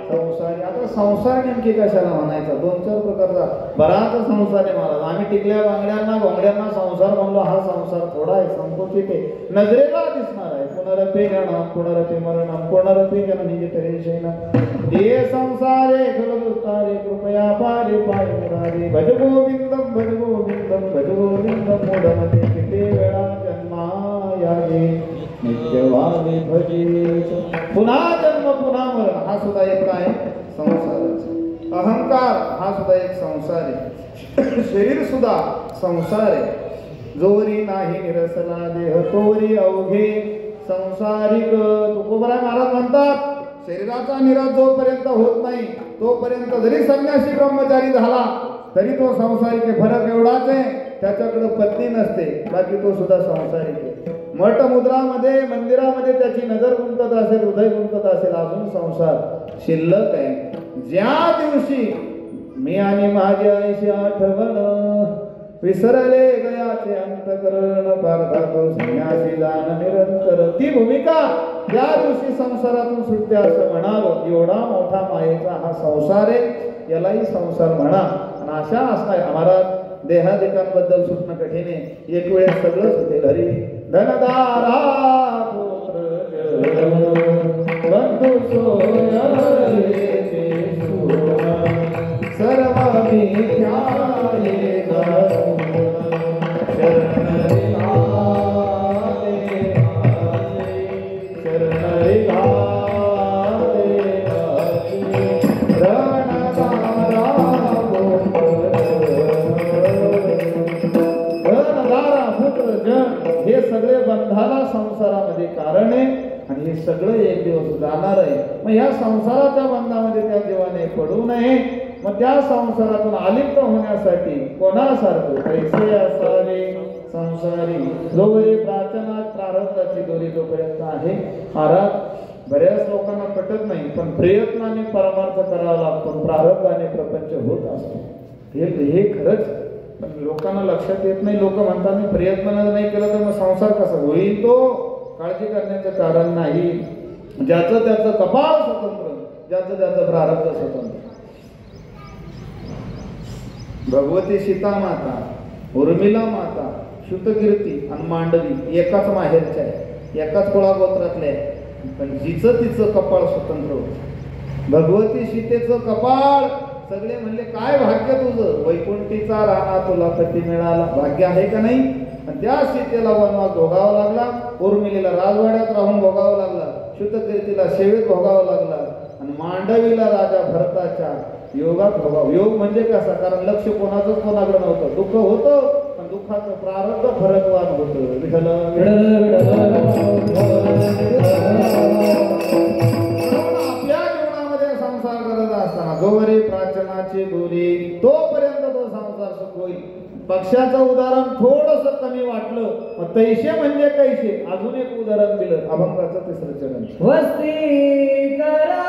संसारी. आता संसार नेमकी कशाला म्हणायचा? 2-4 प्रकारचा बराच संसार आहे महाराज. आम्ही टिकल्या बांगड्यांना घोंगड्यांना संसार म्हणलो. हा संसार थोडा आहे, संकुचित आहे, नजरेला दिसणार आहे. पुनरपि गणम पुनरपि मरणम पुनरपि जननी जठरेशेन ये संसारे खलदुस्तारे कृपया पारे पाय मुरारी भज गोविंदम भज गोविंदम भज गोविंदम मूढमते किती वेळा जन्मायागे नित्यवादी भजे. पुन्हा जन्म पुन्हा मरण हा सुद्धा एक काय संसार. अहंकार हा सुद्धा एक संसार आहे. शरीर सुद्धा संसार आहे. जोरी नाही निरसला देह तोरी अवघे संसारिक. तुकोबराय महाराज म्हणतात शरीराचा निराश जोपर्यंत होत नाही तोपर्यंत जरी संन्यासी ब्रह्मचारी झाला तरी तो संसारिक आहे. फरक एवढाच आहे त्याच्याकडे पत्नी नसते, बाकी तो सुद्धा संसारिक आहे. मठ मुद्रामध्ये मंदिरामध्ये त्याची नजर गुंतत असेल, हृदय गुंतत असेल, अजून संसार शिल्लक आहे. ज्या दिवशी मी आणि माझी आईशी आठवण विसरले गयाचे अंतकरण पारता तो संन्यासी जाण निरंतर. ती भूमिका त्या दिवशी संसारातून सुटते असं म्हणावं. एवढा मोठा मायेचा हा संसार आहे, यालाही संसार म्हणा. आणि अशा असणार आम्हाला देहादिकांबद्दल सुटणं कठीण आहे. एक वेळेस सगळंच होते. हरी धनदारा पुत्र बंधू सर्व मिथ्याये हे सगळे बंधाला संसारामध्ये कारण आहे आणि हे सगळं एक दिवस जाणार आहे. मग या संसाराच्या बंधामध्ये त्या जीवाने पडू नये. मग त्या संसारातून अलिप्त होण्यासाठी कोणासारखं पैसे असावे संसारी. जोवरी प्राचनात प्रारब्धाची दोरी जोपर्यंत आहे. महाराज बऱ्याच लोकांना पटत नाही पण प्रयत्नाने परमार्थ करावा लागतो. प्रारब्धाने प्रपंच होत असतो. हे खरंच पण लोकांना लक्षात येत नाही. लोक म्हणतात मी प्रयत्न नाही केला तर मग संसार कसा होईल? तो काळजी करण्याचं कारण नाही. ज्याचं त्याचं कपाळ स्वतंत्र, ज्याचं त्याचं प्रारब्ध स्वतंत्र. भगवती सीता माता, उर्मिला माता, श्रुतकीर्ती आणि मांडवी एकाच माहेरच्या आहे, एकाच कुळागोत्रातल्या आहे, पण जिचं तिचं कपाळ स्वतंत्र होतं. भगवती सीतेचं कपाळ सगळे म्हणले काय भाग्य तुझं, वैकुंठीचा राणा तुला पती मिळाला. भाग्य आहे का नाही? आणि त्या सीतेला वनवास भोगावा लागला, उर्मिलेला राजवाड्यात राहून भोगावा लागला, श्रुतकीर्तीला सेवेत भोगावा लागला आणि मांडवीला राजा भरताच्या योगात भोगाव. योग म्हणजे कसा? कारण लक्ष कोणाचं कोणाकडे नव्हतं. दुःख होतं पण दुःखाचं प्रारब्ध फरकवान होतं. विठ्ठल आपल्या जीवनामध्ये संसार करत असताना जोवरी प्राचनाची दोरी तोपर्यंत तो संसार सुख होईल. पक्षाचं उदाहरण थोडस कमी वाटलं, मग तैसे म्हणजे कैसे अजून एक उदाहरण दिलं. अभंगाचं 3रं चरण. वस्ती करा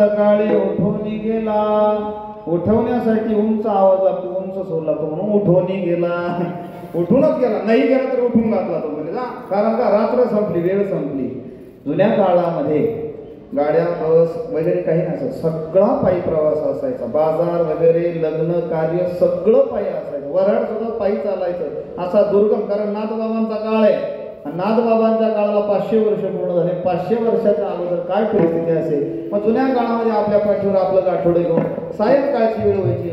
प्रातकाळी उठवणी गेला. उठवण्यासाठी उंच आवाज लागतो, उंच सोल लागतो म्हणून उठवणी गेला. उठूनच गेला, नाही गेला तर उठून घातला तो म्हणजे जा. कारण का रात्र संपली, वेळ संपली. जुन्या काळामध्ये गाड्या बस वगैरे काही नसायचं, सगळा पायी प्रवास असायचा. बाजार वगैरे लग्न कार्य सगळं पायी असायचं. वऱ्हाड सुद्धा पायी चालायचं. असा दुर्गम, कारण नाथबाबांचा काळ आहे. नाथबाबांच्या काळाला 500 वर्ष पूर्ण झाले. 500 वर्षाच्या अगोदर काय परिस्थिती असेल. मग जुन्या काळामध्ये आपल्या पाठीवर आपलं गाठोडे घेऊन सायंकाळची वेळ व्हायची,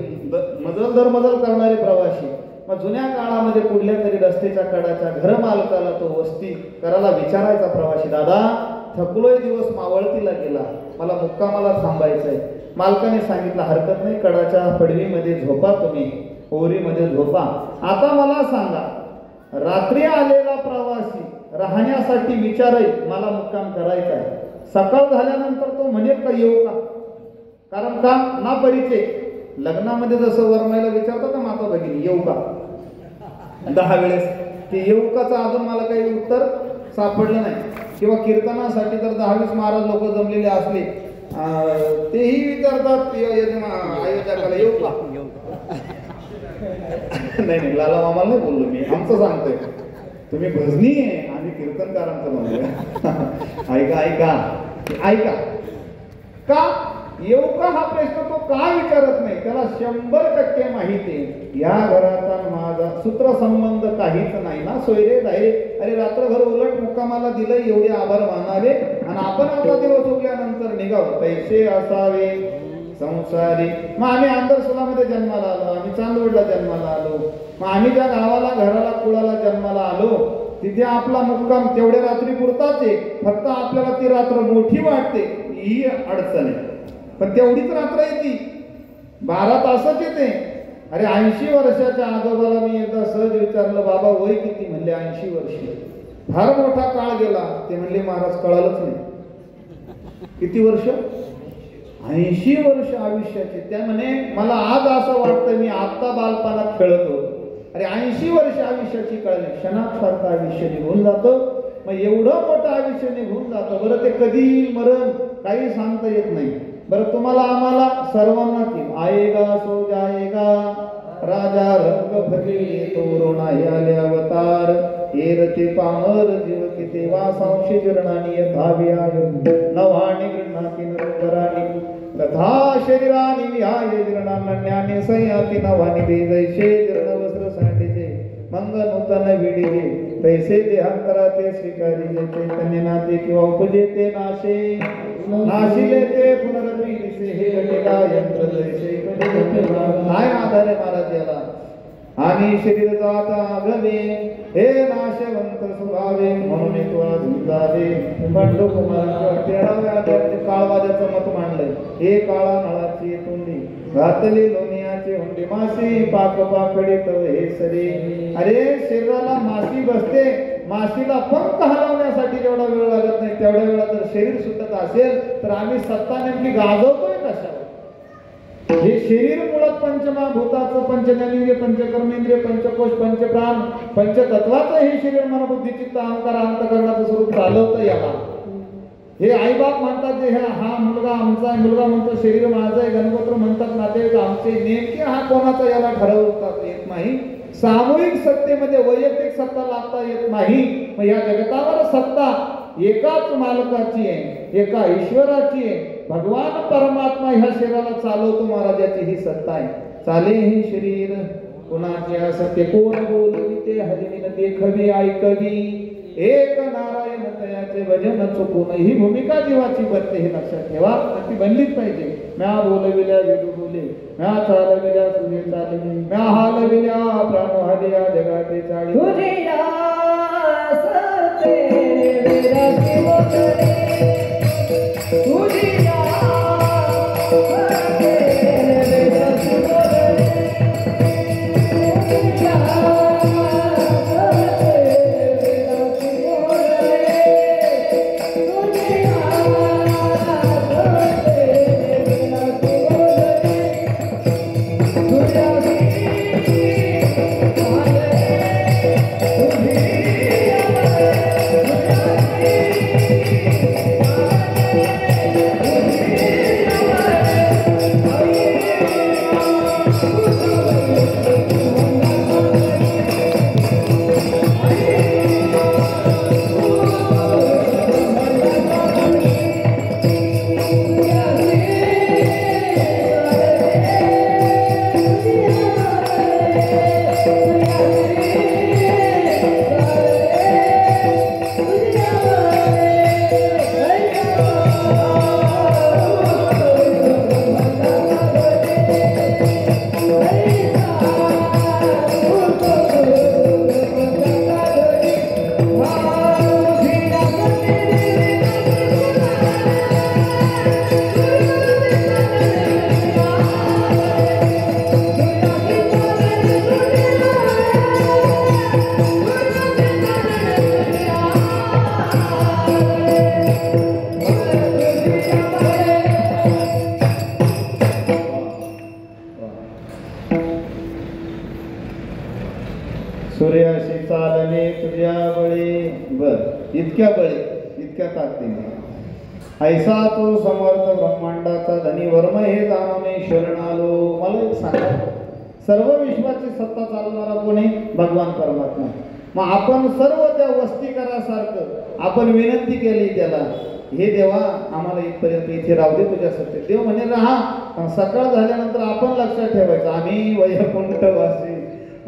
मजल दर मजल करणारे प्रवासी. मग जुन्या काळामध्ये कुठल्या तरी रस्त्याच्या कडाच्या घरमालकाला तो वस्ती करायला विचारायचा प्रवासी, दादा थकलोय, दिवस मावळतीला गेला, मला मुक्कामाला थांबायचंय. मालकाने सांगितलं हरकत नाही, कडाच्या पडवीमध्ये झोपा, तुम्ही ओरीमध्ये झोपा. आता मला सांगा, रात्री आलेला प्रवासी राहण्यासाठी विचारय, मला मुक्काम करायचा आहे. सकाळ झाल्यानंतर तो म्हणेल का येऊ का? कारण का ना परिचय. लग्नामध्ये जसं वरमाईला विचारतात ना माता भगिनी येऊ का 10 वेळेस, ते येऊ काचं अजून मला काही उत्तर सापडलं नाही. किंवा कीर्तनासाठी जर 10-20 महाराज लोक जमलेले असले तेही विचारतात आयोजकाला येऊ का. नाही लाला मामाला नाही बोललो मी, आमचं सांगतोय. तुम्ही भजनी आहे आणि कीर्तनकारांचं म्हणतोय. ऐका ऐका ऐका, का येऊ का हा प्रश्न तो का विचारत नाही, त्याला 100% माहिती आहे. या घराचा माझा सूत्रसंबंध काहीच नाही ना, सोयरे धायरे. अरे रात्रभर उलट मुक्कामाला दिलंय, एवढे आभार मानावे. आणि आपण आता दिवस उगल्यानंतर निघावं, पैसे असावे संसारी. मग आम्ही आंधरसुलामध्ये जन्माला आलो, आम्ही चांदवडला जन्माला आलो, मग आम्ही ज्या गावाला घराला कुळाला जन्माला आलो तिथे आपला मुक्काम तेवढ्या रात्री पुरताच आहे. फक्त आपल्याला ती रात्र मोठी वाटते ही अडचण आहे, पण तेवढीच रात्र येते, 12 तासच येते. अरे 80 वर्षाच्या आजोबाला मी एकदा सहज विचारलं, बाबा वय किती? म्हणले 80 वर्ष. फार मोठा काळ गेला. ते म्हणले महाराज कळालंच नाही. किती वर्ष? 80 वर्ष आयुष्याचे. त्या म्हणे मला आज असं वाटतं मी आत्ता बालपणात खेळत होतो. अरे 80 वर्ष आयुष्याची कळली, क्षणासारखं आयुष्य निघून जातं. मग एवढं मोठं आयुष्य निघून जातं. बरं ते कधी मरण काही सांगता येत नाही. बरं तुम्हाला आम्हाला सर्वांना की आएगा सो जाएगा, राजा रंग भरले तोरण आले अवतार. एरते पामर जीव की तेवा सांशी जरणानी यथावी आय नवाणी गृणाती नरंगराणी तथा शरीरानी विहाय जरणान्याने संयाती नवानी दे जैसे जरण वस्त्र सांडीचे मंग नूतन विडिजे तैसे देहांतरा ते स्वीकारी जे चैतन्य नाते किंवा उपजे ते नाशे नाशिले ते पुनरद्वी दिसे हे घटेगा यंत्र जैसे काय आधार आहे महाराज याला. आणि शरीर जाता आगवे हे नाशवंत स्वभावे म्हणून तुला झुंजावे. बंडू कुमार काळवाद्याचं मत मांडलंय. हे काळा नळाची तोंडी घातली लोणियाची हुंडी मासी पाक पाकडे तव हे सरी. अरे शरीराला मासी बसते, मासीला पंख हलवण्यासाठी जेवढा वेळ लागत नाही तेवढ्या वेळा जर शरीर सुटत असेल तर आम्ही सत्ता नेमकी गाजवतोय कशावर? हे शरीर मुळात पंचमहाभूताचं, पंचज्ञानेंद्रिय, पंचकर्मेंद्रिय, पंचकोश, पंचप्राण, पंचतत्वाचं हे शरीर मन बुद्धी चित्त अहंकार अंतःकरणाचं स्वरूप चालवतं याला. हे आईबाप म्हणतात जे हा मुलगा आमचा आहे, मुलगा म्हणतो शरीर माझं आहे, गणपत्र म्हणतात नातेवाईक आमचे. नेमके हा कोणाचा याला ठरवता येत नाही. सामूहिक सत्तेमध्ये वैयक्तिक सत्ता लागता येत नाही. मग या जगतावर सत्ता एकाच मालकाची आहे, एका ईश्वराची आहे. भगवान परमात्मा ह्या शरीराला चालवतो, महाराजाची ही सत्ता आहे. चाले हे शरीर कुणाचे असते कोण बोलविते हरिविन देखवी ऐकवी एक नारायण तयाचे भजन चुकून. ही भूमिका जीवाची बनते हे लक्षात ठेवा. ती बनलीच पाहिजे. म्या बोलविल्या विडू बोले, म्या चालविल्या तुझे चालविले, म्या हालविल्या प्राण हालिया जगाते चाळी. इतक्या बळे इतक्या ताकदीने ऐसा तो समर्थ ब्रह्मांडाचा धनी वर्म हे जाणणे शरण आलो. मला एक सांगा, सर्व विश्वाची सत्ता चालवणारा कोणी? भगवान परमात्मा. मग आपण सर्व त्या वस्तीकरासारखं आपण विनंती केली त्याला, हे देवा आम्हाला इथपर्यंत इथे राहू दे तुझ्या सत्तेत. देव म्हणे राहा, पण सकाळ झाल्यानंतर आपण लक्षात ठेवायचं आम्ही वैकुंठवासी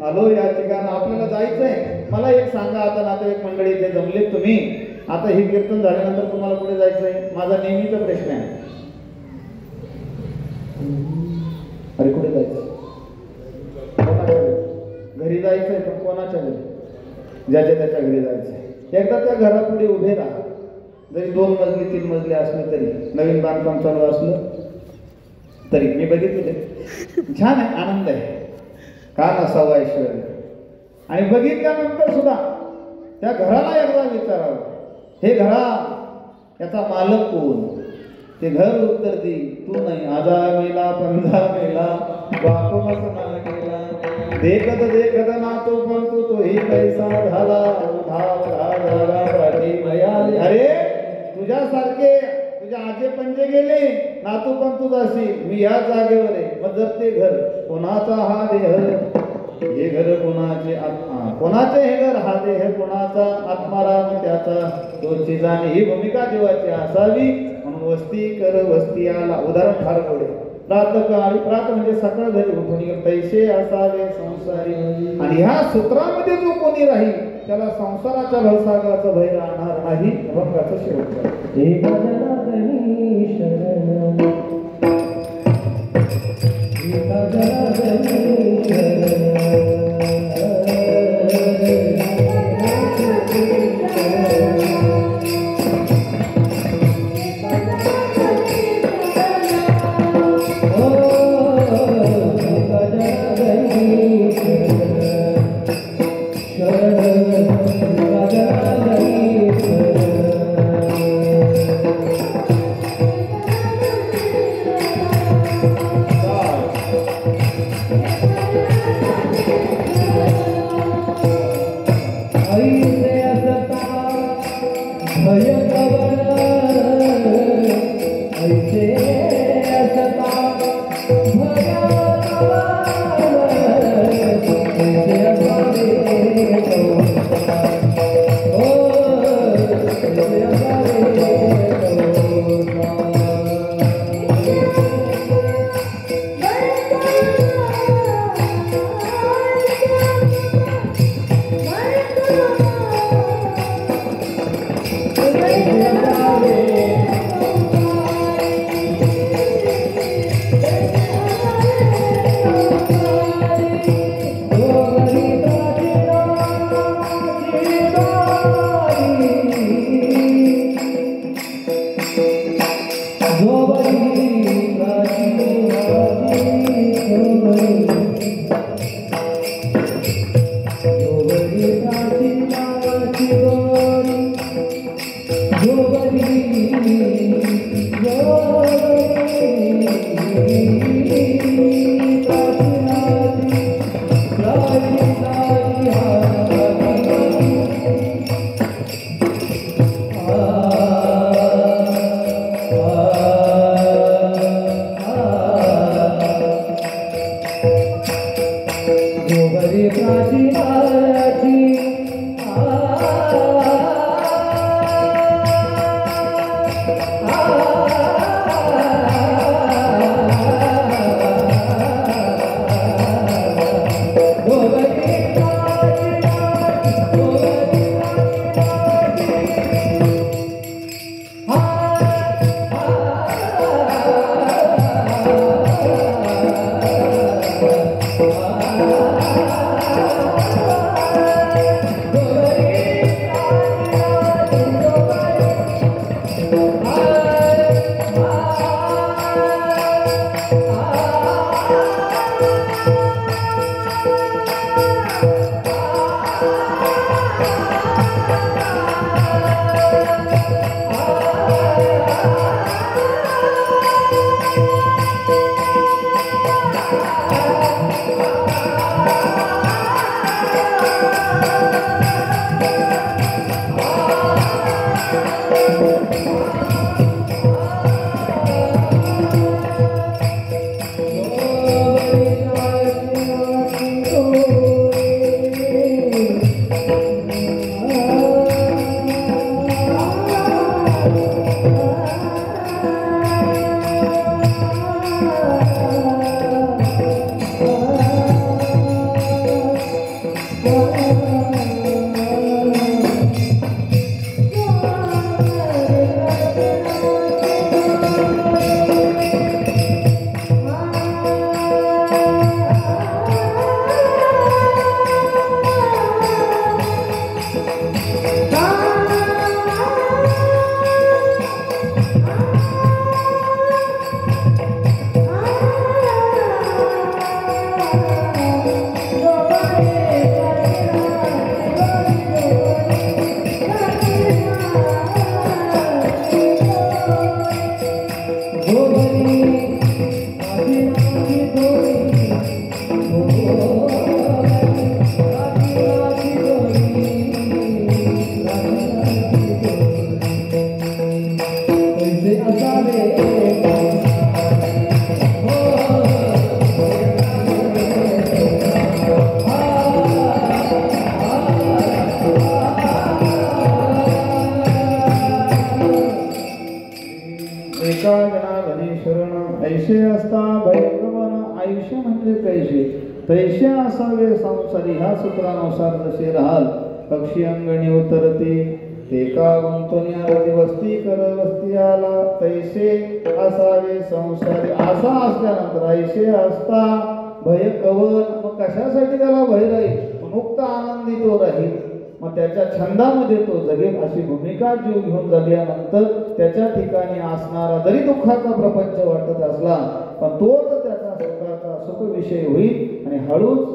आलो या ठिकाणी, आपल्याला जायचंय. मला एक सांगा, आता नातेवाईक मंडळी इथे जमलेत तुम्ही, आता हे कीर्तन झाल्यानंतर तुम्हाला कुठे जायचंय? माझा नेहमीचा प्रश्न आहे, अरे कुठे जायचं? घरी जायचंय, पण कोणाच्या घरी? ज्याच्या त्याच्या घरी जायचंय. एकदा त्या घरापुढे उभे राहा, जरी 2 मजली 3 मजली असलं तरी, नवीन बांधकाम चालू असलं तरी. मी बघितले, छान आहे, आनंद आहे, का नसावा ऐश्वर्य. आणि बघितल्यानंतर सुद्धा त्या घराला एकदा विचारावं, हे घरा याचा मालक कोण? ते घर उत्तर दे, तू नाही. आजा मेला पंधा मेला बापूनच ना केला, देखत देखत ना तो पण तोही कैसा झाला, अरे तुझ्यासारखे तुझ्या आजे पंजे गेले, नातू पण तू जाशी, मी या जागेवर आहे. मग जर ते घर कोणाचा हा देह, हे घर कोणाचे आत्मा, कोणाचे हे घर हा देह कोणाचा, आत्माराम त्याचा तोची जाणे, ही भूमिका जीवाची असावी. म्हणून वस्ती कर वस्ती आला. उदाहरण फार गोड आहे. प्रातःकाळी, प्रात म्हणजे सकाळ झाली उठून, पैसे असावे संसारी. आणि ह्या सूत्रामध्ये जो कोणी राहील त्याला संसाराच्या भवसागराचं भय राहणार नाही. अभंगाचं शेवट. एका जनार्दनी शरण ऐसे असता भैरवन आयुष्य म्हणजे कैसे तैसे असावे संसारी ह्या सूत्रानुसार जसे राहाल पक्षी अंगणी उतरते ते का गुंतून आरती वस्ती कर वस्ती आला तैसे असावे संसारी असा असल्यानंतर ऐसे असता भय कवन मग कशासाठी त्याला भय राहील मुक्त आनंदी तो राहील मग त्याच्या छंदामध्ये तो जगेल अशी भूमिका जीव घेऊन जगल्यानंतर त्याच्या ठिकाणी असणारा जरी दुःखाचा प्रपंच वाटत असला पण तोच त्याचा सुखाचा सुख विषय होईल आणि हळूच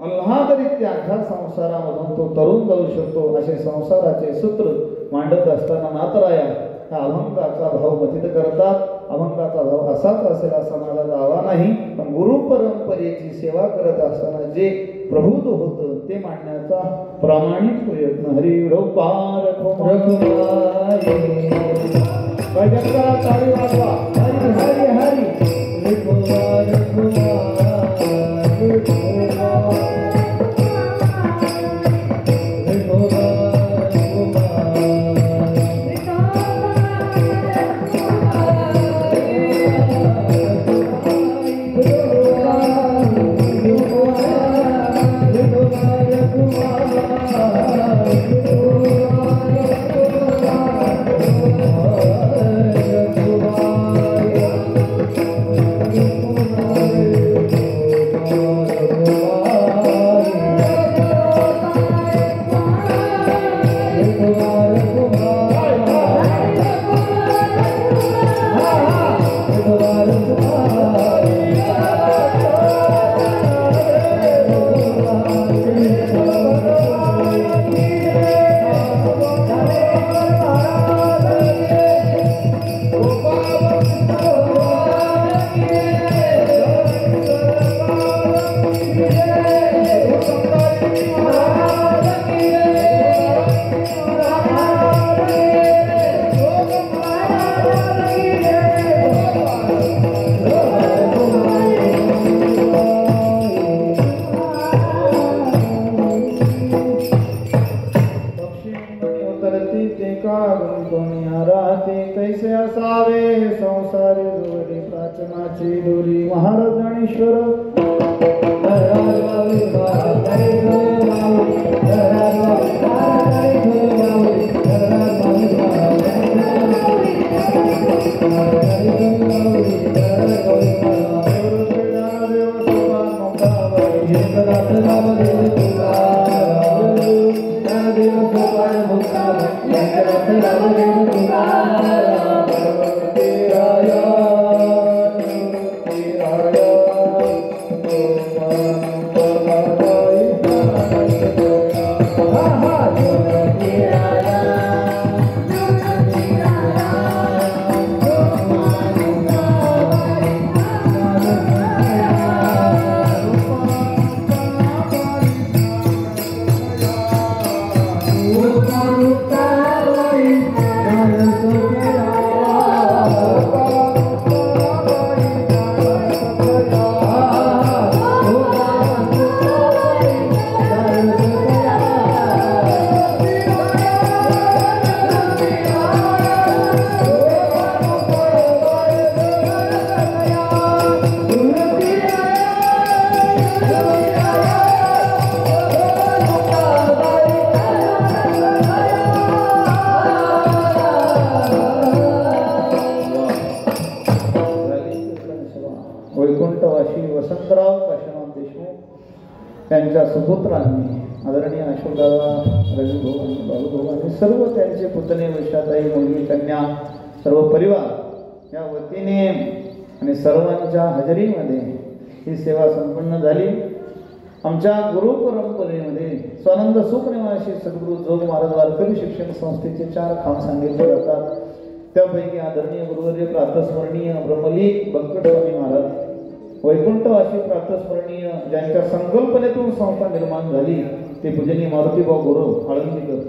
आल्हादरित्या ह्या संसारामधून तो तरुण जाऊ शकतो असे संसाराचे सूत्र मांडत असताना नातराया हा अभंगाचा भाव मथित करतात अभंगाचा भाव असाच असेल असा माझा दावा नाही पण गुरु परंपरेची सेवा करत असताना जे प्रभूत होतं ते मांडण्याचा प्रामाणिक प्रयत्न हरी पार ताळी वाजवा हरी हरी हरी तैसे असावे संसारी दोरी प्राचनाची दोरी महाराज ज्ञानेश्वर त्यांच्या सुपुत्रांनी आदरणीय अशोकदादा, रविभाऊ आणि बाळूभाऊ आणि सर्व त्यांचे पुतणे, वैशाताई, मुलगी, कन्या, सर्व परिवार या वतीने आणि सर्वांच्या हजेरीमध्ये ही सेवा संपन्न झाली. आमच्या गुरु परंपरेमध्ये स्वानंद सुखनिवासी सद्गुरू जोग महाराज वारकरी शिक्षण संस्थेचे 4 खांब सांगितले जातात. त्यापैकी आदरणीय गुरुवर्य प्रातस्मरणीय ब्रह्मलीक बंकटस्वामी महाराज, वैकुंठवासी प्रातस्मरणीय ज्यांच्या संकल्पनेतून संस्था निर्माण झाली ते पूजनीय मारुतीभाऊ गुरु आळंदीकर,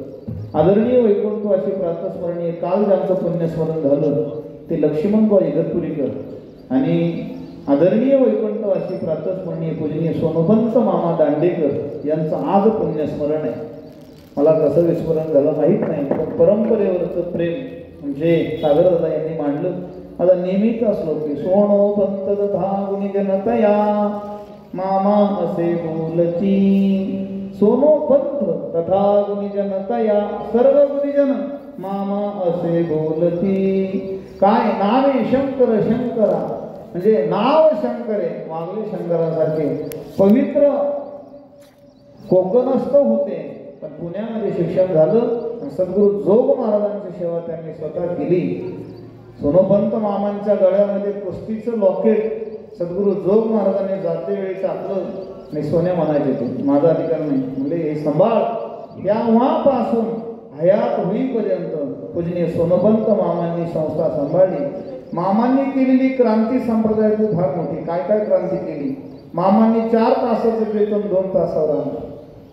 आदरणीय वैकुंठवासी प्रातस्मरणीय काल ज्यांचं पुण्यस्मरण झालं ते लक्ष्मणभाऊ इगतपुरीकर आणि आदरणीय वैकुंठवासी प्रातस्मरणीय पूजनीय सोनोपंत मामा दांडेकर यांचं आज पुण्यस्मरण आहे. मला कसं विस्मरण झालं माहीत नाही, पण परंपरेवरचं प्रेम म्हणजे सागरदादा यांनी मांडलं. आता नेहमीच असलो की सोनोपंत तथा गुणीजनतया मामा असे बोलती, सोनोपंत तथा गुणीजनतया सर्व गुणीजन मामा असे बोलती. काय नावे शंकर शंकरा म्हणजे नाव शंकरे, वागले शंकरासारखे पवित्र कोकणस्थ होते. पण पुण्यामध्ये शिक्षण झालं आणि सद्गुरू जोग महाराजांची सेवा त्यांनी स्वतः केली. सोनोपंत मामांच्या गळ्यामध्ये कुस्तीचं लॉकेट सद्गुरू जोग महाराजांनी जाते वेळी टाकलं आणि सोन्या म्हणायचे ते माझा अधिकार नाही म्हणजे हे सांभाळ. तेव्हापासून हयात होईपर्यंत पूजनीय सोनोपंत मामांनी संस्था सांभाळली. मामांनी केलेली क्रांती संप्रदायाची फार मोठी. काय काय क्रांती केली? मामांनी 4 तासाचं वेतन 2 तासावर आणलं.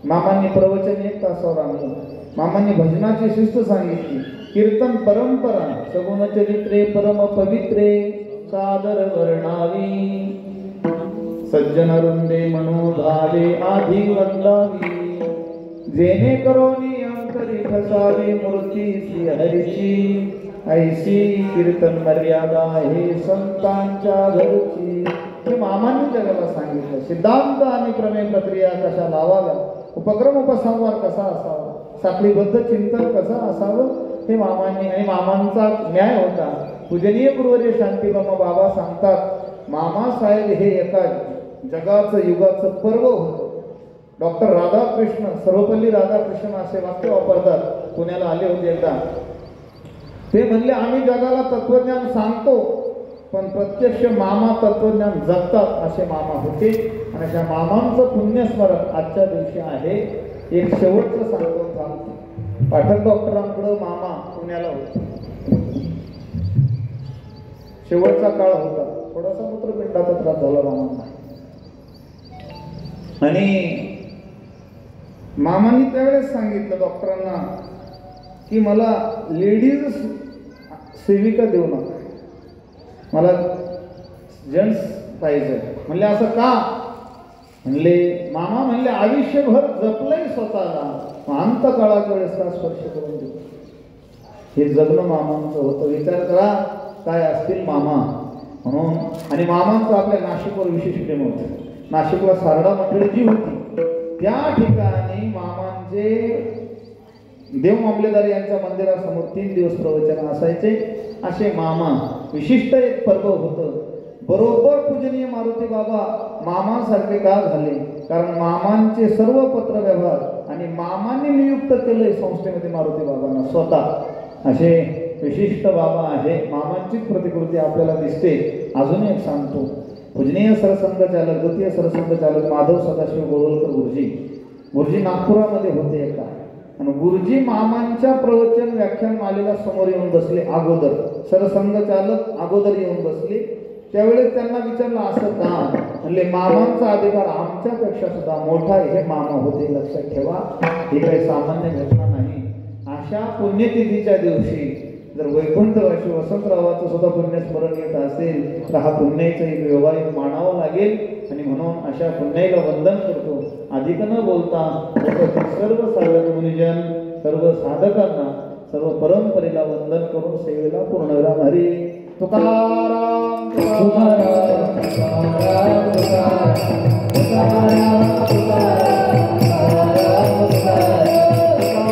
मामांनी प्रवचन 1 तासावर आणलं. मामांनी भजनाची शिस्त सांगितली. कीर्तन परंपरा सगुण चरित्रे परम पवित्रे सादर वर्णावी, सज्जन वृंदे मनोभावे आधी वंदावी, जेणे करोनी अंतरी ठसावी मूर्ती श्री हरीची, ऐशी कीर्तन मर्यादा हे संतांच्या घरची. हे मामांनी जगाला सांगितलं. सिद्धांत आणि प्रमेय प्रक्रिया कशा लावाव्या, उपक्रम उपसंवार कसा असावा, साखळीबद्ध चिंतन कसं असावं हे मामांनी. आणि मामांचा न्याय होता. पूजनीय गुरुवर्य शांतीबाबा बाबा सांगतात मामासाहेब हे एका जगाचं युगाचं पर्व होतं. डॉक्टर राधाकृष्ण सर्वपल्ली राधाकृष्ण असे वाक्य वापरतात. पुण्याला आले होते एकदा. ते म्हणले आम्ही जगाला तत्वज्ञान सांगतो पण प्रत्यक्ष मामा तत्वज्ञान जगतात असे मामा होते. आणि त्या मामांचं पुण्यस्मरण आजच्या दिवशी आहे. एक शेवटचं सांगतो थांबतो. पाठक डॉक्टरांकडं मामा पुण्याला होते. शेवटचा काळ होता. थोडासा मूत्रपिंडाचा त्रास झाला मामांना आणि मामांनी त्यावेळेस सांगितलं डॉक्टरांना की मला लेडीज सेविका देऊ नका, मला जेंट्स पाहिजे. म्हणले असं का? म्हणले मामा म्हणले आयुष्यभर जपलंय स्वतःला, अंत काळाच्या वेळेस का स्पर्श करून देऊ. हे जगणं मामांचं होतं. विचार करा काय असतील मामा म्हणून. आणि मामांचं आपल्या नाशिकवर विशेष प्रेम होतं. नाशिकला सारडा मंडळी जी होती त्या ठिकाणी मामांचे देव मामलेदार यांच्या मंदिरासमोर 3 दिवस प्रवचन असायचे. असे मामा विशिष्ट एक पर्व होतं. बरोबर पूजनीय मारुती बाबा मामासारखे का झाले? कारण मामांचे सर्व पत्र व्यवहार आणि मामांनी नियुक्त केले संस्थेमध्ये मारुती बाबांना स्वतः. असे विशिष्ट बाबा आहे. मामांचीच प्रतिकृती आपल्याला दिसते. अजून एक सांगतो. पूजनीय सरसंघचालक द्वितीय सरसंघचालक माधव सदाशिव गोळवलकर गुरुजी नागपुरामध्ये होते एकदा. आणि गुरुजी मामांच्या प्रवचन व्याख्यान मालेला समोर येऊन बसले. अगोदर सरसंघचालक अगोदर येऊन बसले. त्यावेळेस त्यांना विचारलं असं का? म्हणले मामांचा अधिकार आमच्यापेक्षा सुद्धा मोठा हे मामा होते, लक्षात ठेवा. ही काही सामान्य घटना नाही. अशा पुण्यतिथीच्या दिवशी जर वैकुंठवासी वसंतरावाचं सुद्धा पुण्यस्मरण येत असेल तर हा पुण्याचा एक व्यवहारिक मानावा लागेल. आणि म्हणून अशा पुण्याला वंदन करतो. अधिक न बोलता सर्व साधक मुनिजन सर्व साधकांना सर्व परंपरेला वंदन करून सेवेला पूर्णविराम. हरी तुकाराम तुकाराम तुकाराम तुकाराम तुकाराम तुकाराम तुकाराम तुकाराम